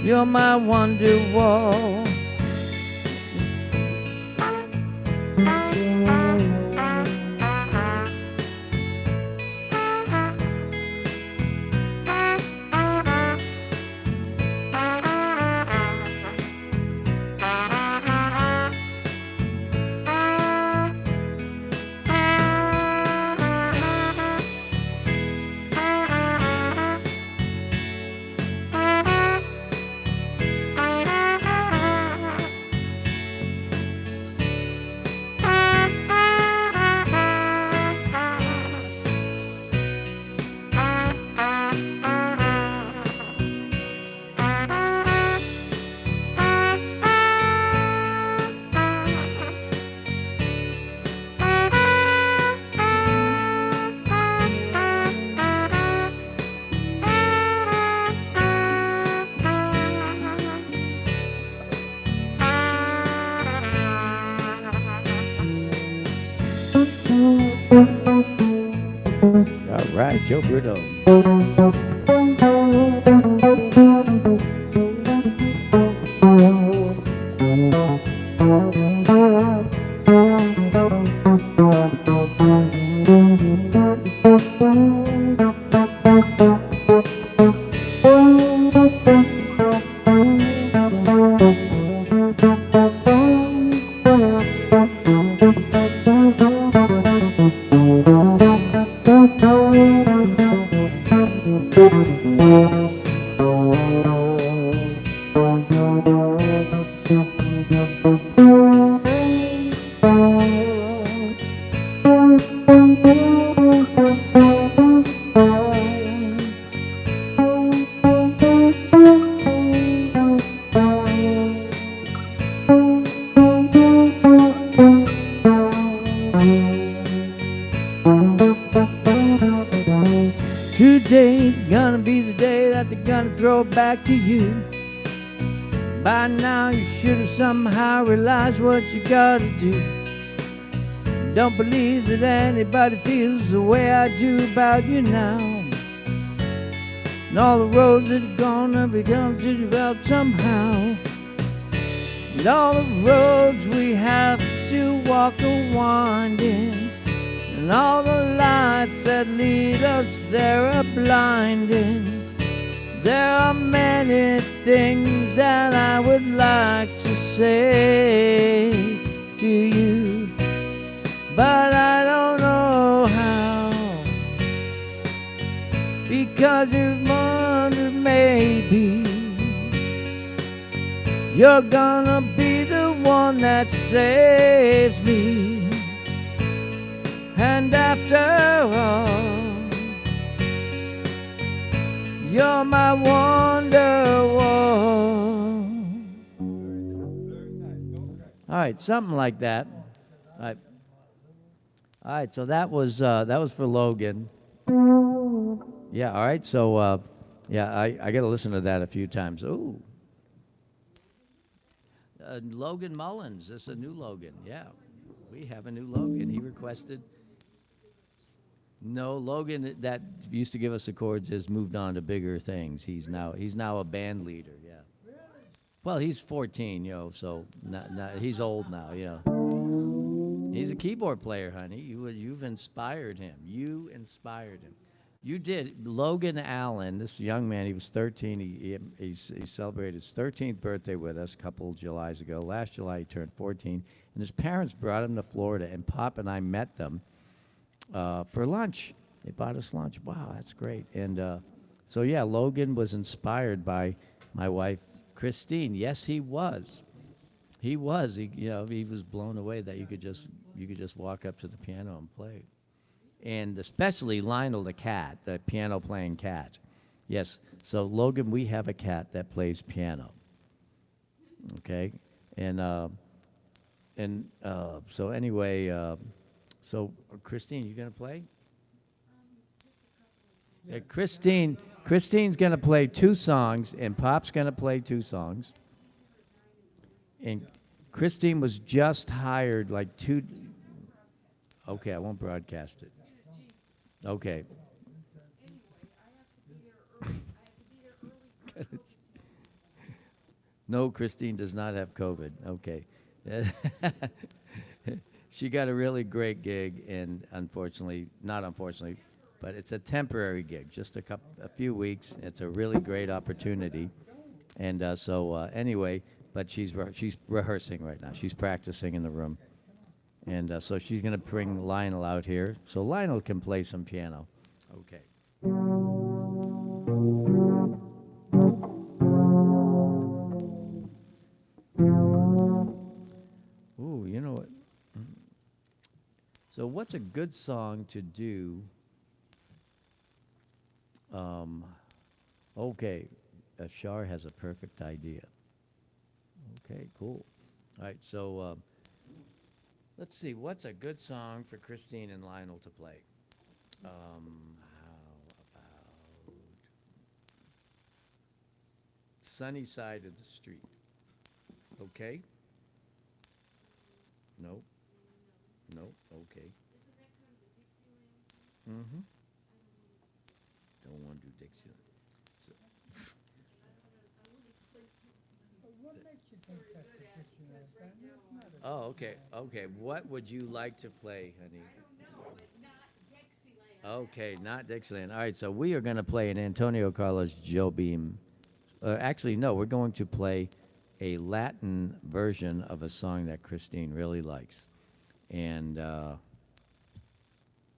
you're my Wonderwall. All right, Joe Bruno. Today's gonna be the day that they're gonna throw it back to you. By now you should have somehow realized what you gotta do. Don't believe that anybody feels the way I do about you now. And all the roads that are gonna become to develop somehow. And all the roads we have to walk are winding. And all the lights that lead us there are blinding. There are many things that I would like to say to you, but I don't know how, because you've wondered maybe you're gonna be the one that saves me. And after all, you're my Wonderwall. All right, something like that. All right, so that was for Logan. Yeah, all right, so yeah, I got to listen to that a few times. Ooh. Logan Mullins, this is a new Logan, yeah. We have a new Logan. He requested. No, Logan that used to give us the chords has moved on to bigger things. He's now a band leader, yeah. Well, he's 14, so he's old now, He's a keyboard player, honey. You've inspired him. You inspired him. You did. Logan Allen, this young man, he was 13. He celebrated his 13th birthday with us a couple of Julys ago. Last July, he turned 14. And his parents brought him to Florida, and Pop and I met them for lunch. They bought us lunch. Wow, that's great. And so, yeah, Logan was inspired by my wife, Christine. Yes, he was. He was. He was blown away that you could just walk up to the piano and play. And especially Lionel the cat, the piano playing cat. Yes. So Logan, we have a cat that plays piano. Okay. And so anyway, so Christine, you gonna play? Yeah, Christine's gonna play 2 songs, and Pop's gonna play 2 songs. And Christine was just hired like 2. Okay, I won't broadcast it. Okay. No, Christine does not have COVID. Okay. She got a really great gig, and not unfortunately, but it's a temporary gig, just a few weeks. It's a really great opportunity. And anyway, but she's rehearsing right now. She's practicing in the room. And so she's going to bring Lionel out here. So Lionel can play some piano. Okay. Ooh, you know what? So what's a good song to do? Okay. Shar has a perfect idea. Okay, cool. All right, so let's see. What's a good song for Christine and Lionel to play? How about Sunny Side of the Street? Okay. Nope. Nope. Okay. Mm-hmm. Don't want to do Dixieland. So What makes you think that's a Dixieland band? That's not a oh, okay. Okay. What would you like to play, honey? Okay, not Dixieland. All right, so we are going to play an Antonio Carlos Jobim. Actually, no, we're going to play a Latin version of a song that Christine really likes. And oh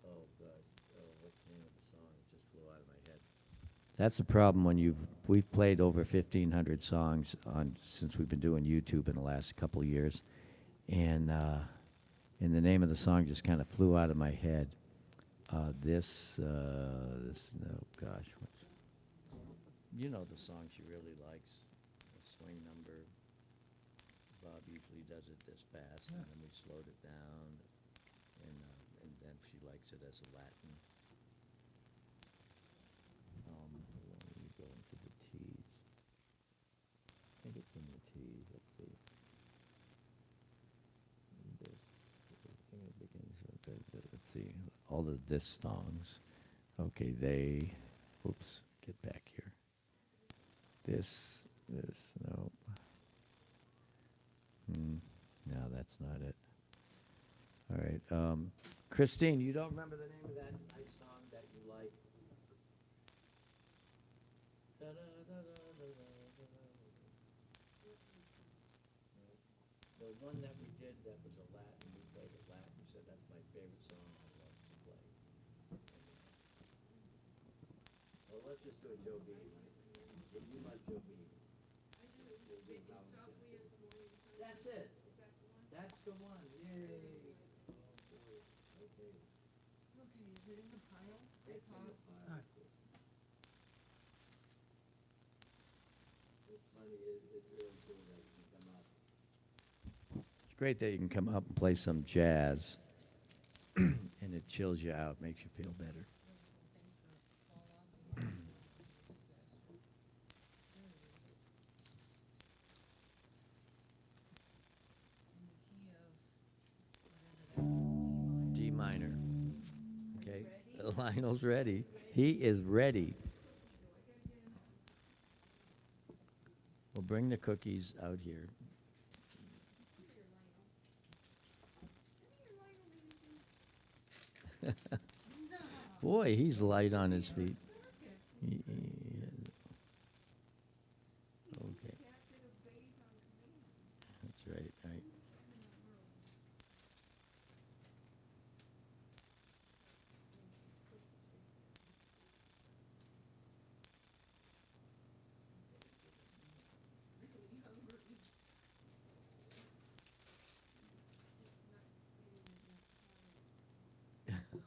God, what's the name of the song? It just flew out of my head. That's the problem when we've played over 1,500 songs since we've been doing YouTube in the last couple of years, and the name of the song just kind of flew out of my head. This oh gosh, you know the song she really likes, the swing number. Bob usually does it this fast, and then we slowed it down, and then she likes it as a Latin. Let me go into the T's. I think it's in the T's. Let's see. This, I think it begins with, let's see, all the this songs. Okay, they, oops, get back here. This, no. No, that's not it. All right. Christine, you don't remember the name of that nice song that you like? The one that we did that was a Latin, we played it Latin. You said that's my favorite song I love to play. Well, let's just do a Joe B. You like Joe B. That's it. That's the one. Yay. Okay. Okay, is it in the pile? It's in the file. It's funny. It's really cool that you can come up. It's great that you can come up and play some jazz, and it chills you out, makes you feel better. D minor. Okay. Lionel's ready. He is ready. We'll bring the cookies out here. Boy, he's light on his feet. Okay. That's right, right.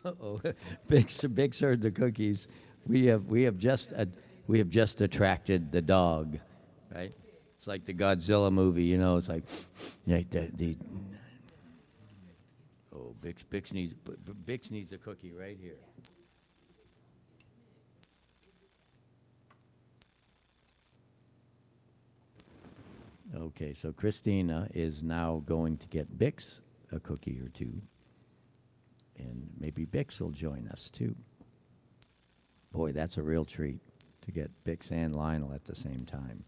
Uh-oh, Bix heard the cookies. We have just attracted the dog, right? It's like the Godzilla movie, you know. It's like, oh, Bix needs a cookie right here. Okay, so Christina is now going to get Bix a cookie or two. And maybe Bix will join us, too. Boy, that's a real treat to get Bix and Lionel at the same time.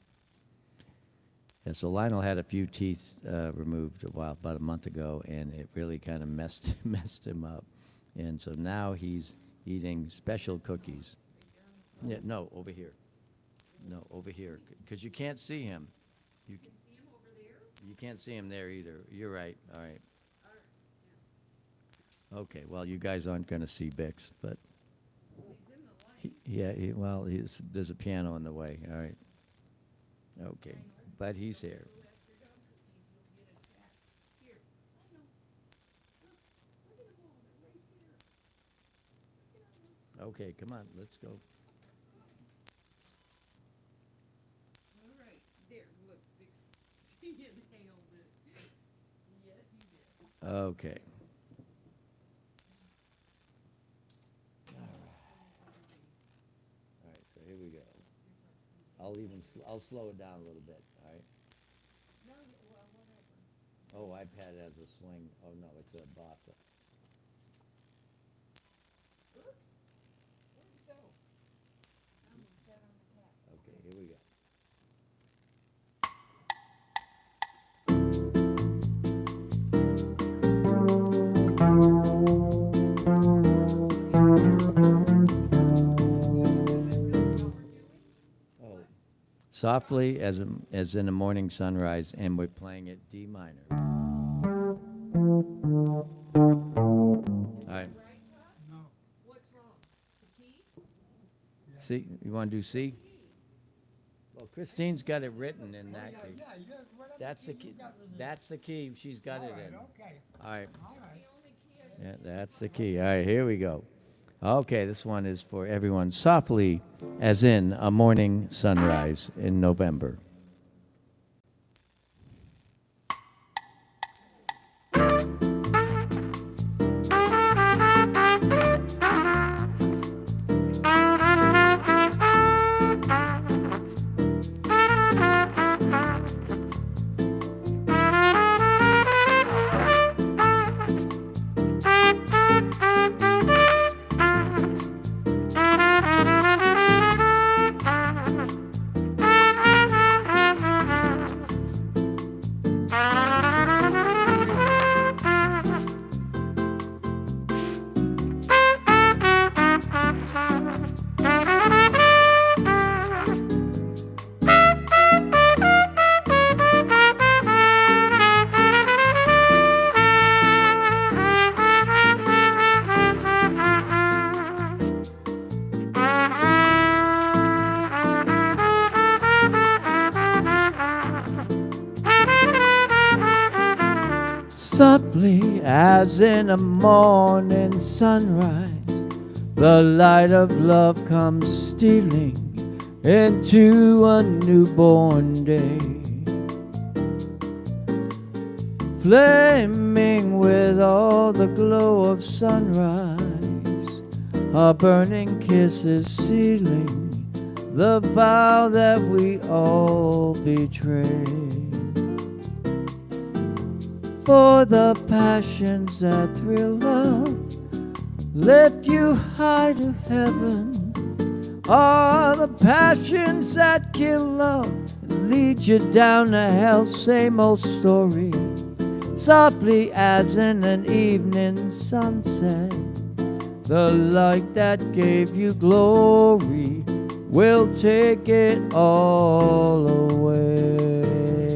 Yeah, so Lionel had a few teeth removed about a month ago, and it really kind of messed him up. And so now he's eating special cookies. Yeah, no, over here. No, over here, because you can't see him. You can see him over there? You can't see him there either. You're right. All right. Okay, well, you guys aren't going to see Bix, but he's in the light. There's a piano in the way. All right. Okay, but he's here. Okay, come on, let's go. All right, there, look, Bix, he inhaled it. Yes, he did. Okay. All right, so here we go. I'll slow it down a little bit, all right? No, well, whatever. Oh, iPad has a swing. Oh, no, it's a bossa. Oops. Where'd it go? It's down on the tap. Okay, here we go. Softly as in a morning sunrise, and we're playing it D minor. right. No. What's wrong? The key? C. You want to do C? Well, Christine's got it written in that key. Yeah, whatever That's the key key. you got in there. That's the key. She's got it All right, in. okay. All right. All right. The only key I've Yeah, seen. that's the key. All right, here we go. Okay, this one is for everyone. Softly, as in a morning sunrise in November. Softly as in a morning sunrise, the light of love comes stealing into a newborn day, flaming with all the glow of sunrise. A burning kiss is sealing the vow that we all betrayed. For the passions that thrill love lift you high to heaven, are the passions that kill love and lead you down to hell. Same old story, softly as in an evening sunset. The light that gave you glory will take it all away.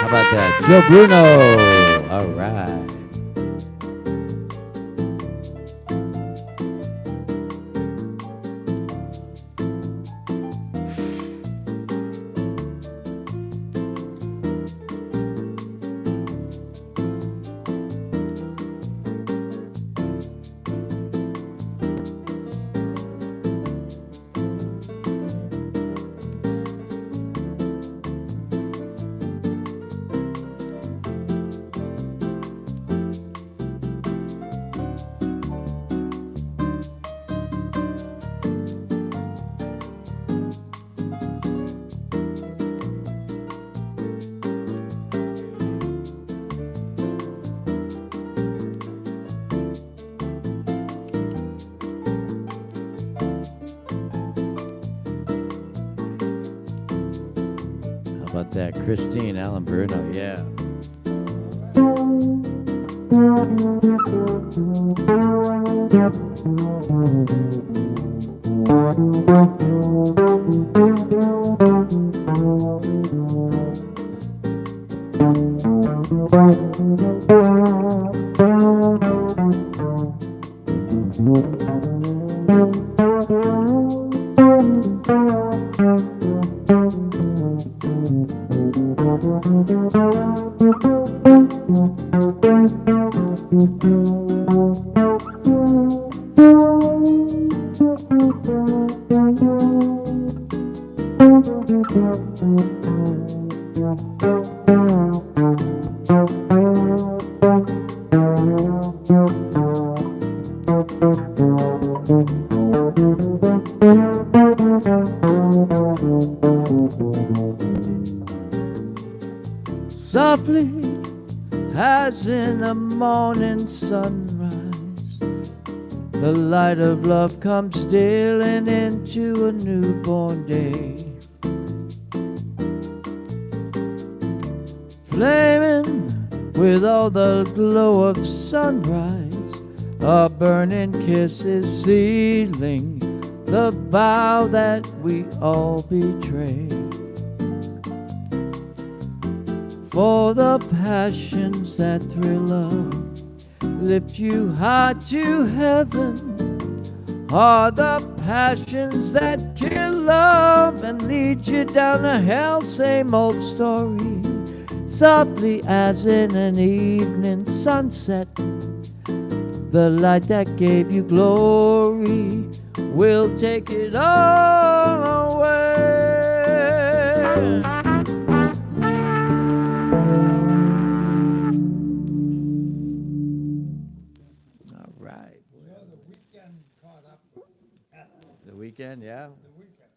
How about that? Joe Bruno. All right. How about that? Christine, Allen-Bruno, yeah. Softly as in a morning sunrise, the light of love comes stealing into a newborn day. Flaming with all the glow of sunrise, a burning kiss is sealing the vow that we all betray. For the passions that thrill love, lift you high to heaven, are the passions that kill love and lead you down to hell. Same old story, softly as in an evening sunset, the light that gave you glory will take it all away. All right. Well, the weekend caught up with The weekend, yeah? the weekend.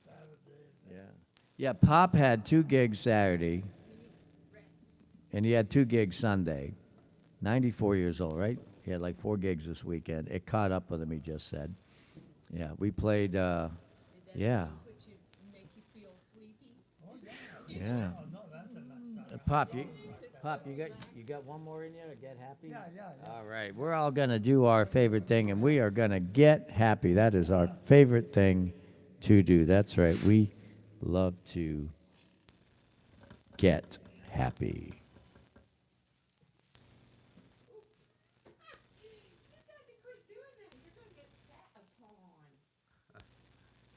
Saturday. Yeah. Yeah, Pop had 2 gigs Saturday, and he had 2 gigs Sunday. 94 years old, right? He had like 4 gigs this weekend. It caught up with him, he just said. Yeah, we played, Did that yeah. song put you, make you feel sleepy? Oh, yeah. Yeah. Oh, no, that's a nice song. Pop, you got one more in there to get happy? Yeah, yeah, yeah. All right, we're all gonna do our favorite thing, and we are gonna get happy. That is our favorite thing to do. That's right. We love to get happy. You got to quit doing that. You're going to get sat upon.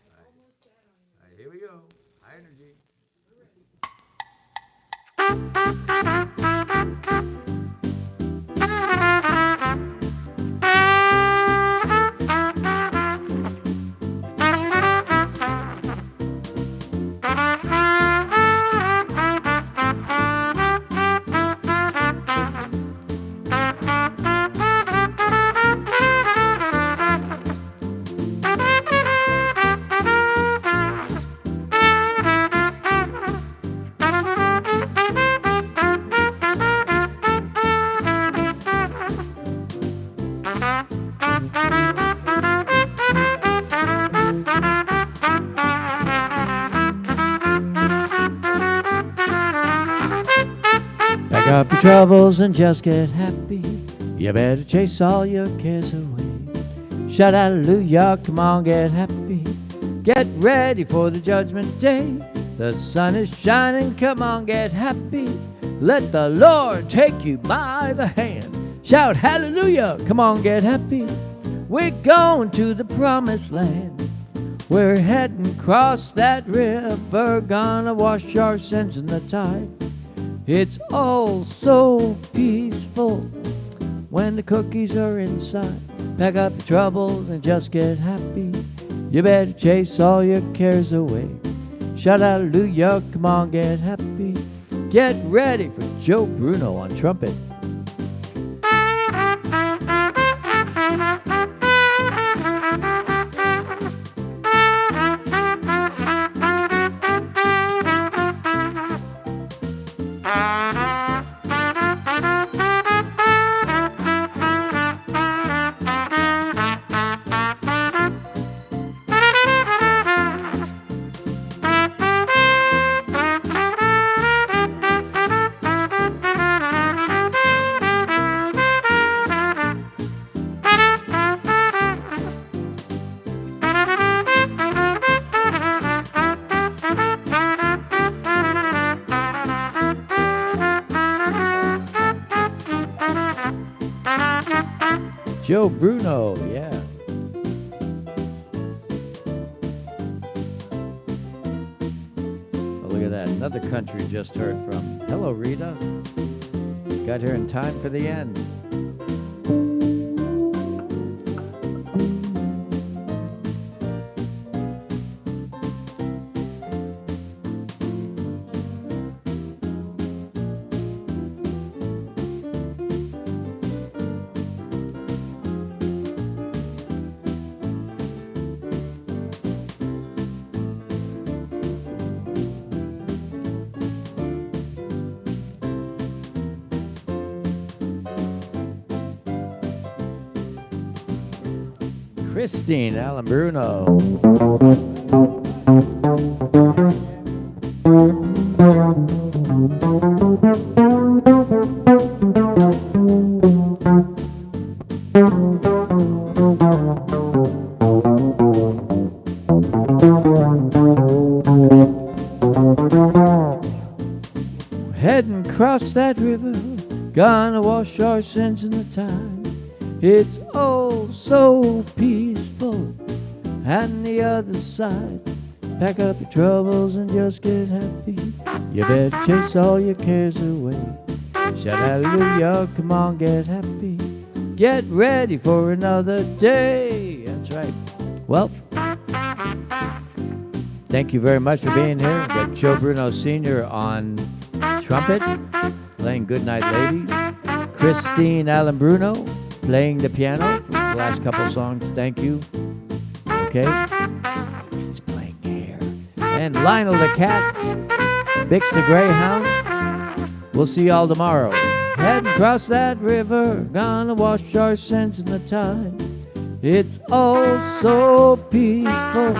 I almost sat on you. Here we go. High energy. Pack up your troubles and just get happy. You better chase all your cares away. Shout hallelujah, come on, get happy. Get ready for the judgment day. The sun is shining, come on, get happy. Let the Lord take you by the hand. Shout hallelujah, come on, get happy. We're going to the promised land. We're heading across that river, gonna wash our sins in the tide. It's all so peaceful when the cookies are inside. Pack up your troubles and just get happy. You better chase all your cares away. Shout hallelujah, come on, get happy. Get ready for Joe Bruno on trumpet. Joe Bruno, yeah. Oh, look at that. Another country just heard from. Hello, Rita. Got here in time for the end. Christine Allen-Bruno. Heading across that river, gonna wash our sins in the tide. It's oh so peaceful, and the other side. Pack up your troubles and just get happy. You better chase all your cares away. Shout hallelujah, come on, get happy. Get ready for another day. That's right. Well, thank you very much for being here. We've got Joe Bruno Sr. on trumpet, playing Goodnight Ladies. Christine Allen-Bruno playing the piano for the last couple songs. Thank you. Okay. He's playing here. And Lionel the cat, Bix the Greyhound. We'll see y'all tomorrow. Heading across that river, gonna wash our sins in the tide. It's oh so peaceful.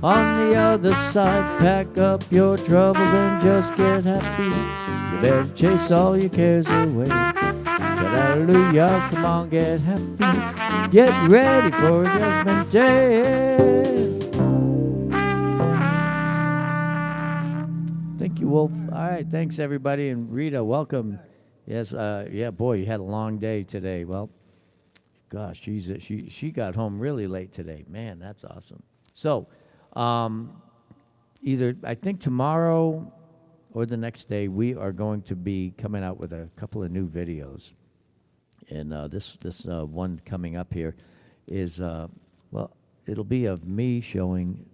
On the other side, pack up your troubles and just get happy. You better chase all your cares away. Shout hallelujah, come on, get happy. Get ready for Judgment Day. Thank you, Wolf. All right, thanks everybody, and Rita, welcome. Yes, yeah, boy, you had a long day today. Well, gosh, she got home really late today. Man, that's awesome. So, either I think tomorrow or the next day, we are going to be coming out with a couple of new videos. And this one coming up here is, well, it'll be of me showing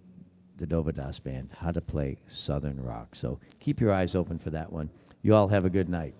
the Dovydas Band how to play Southern rock. So keep your eyes open for that one. You all have a good night.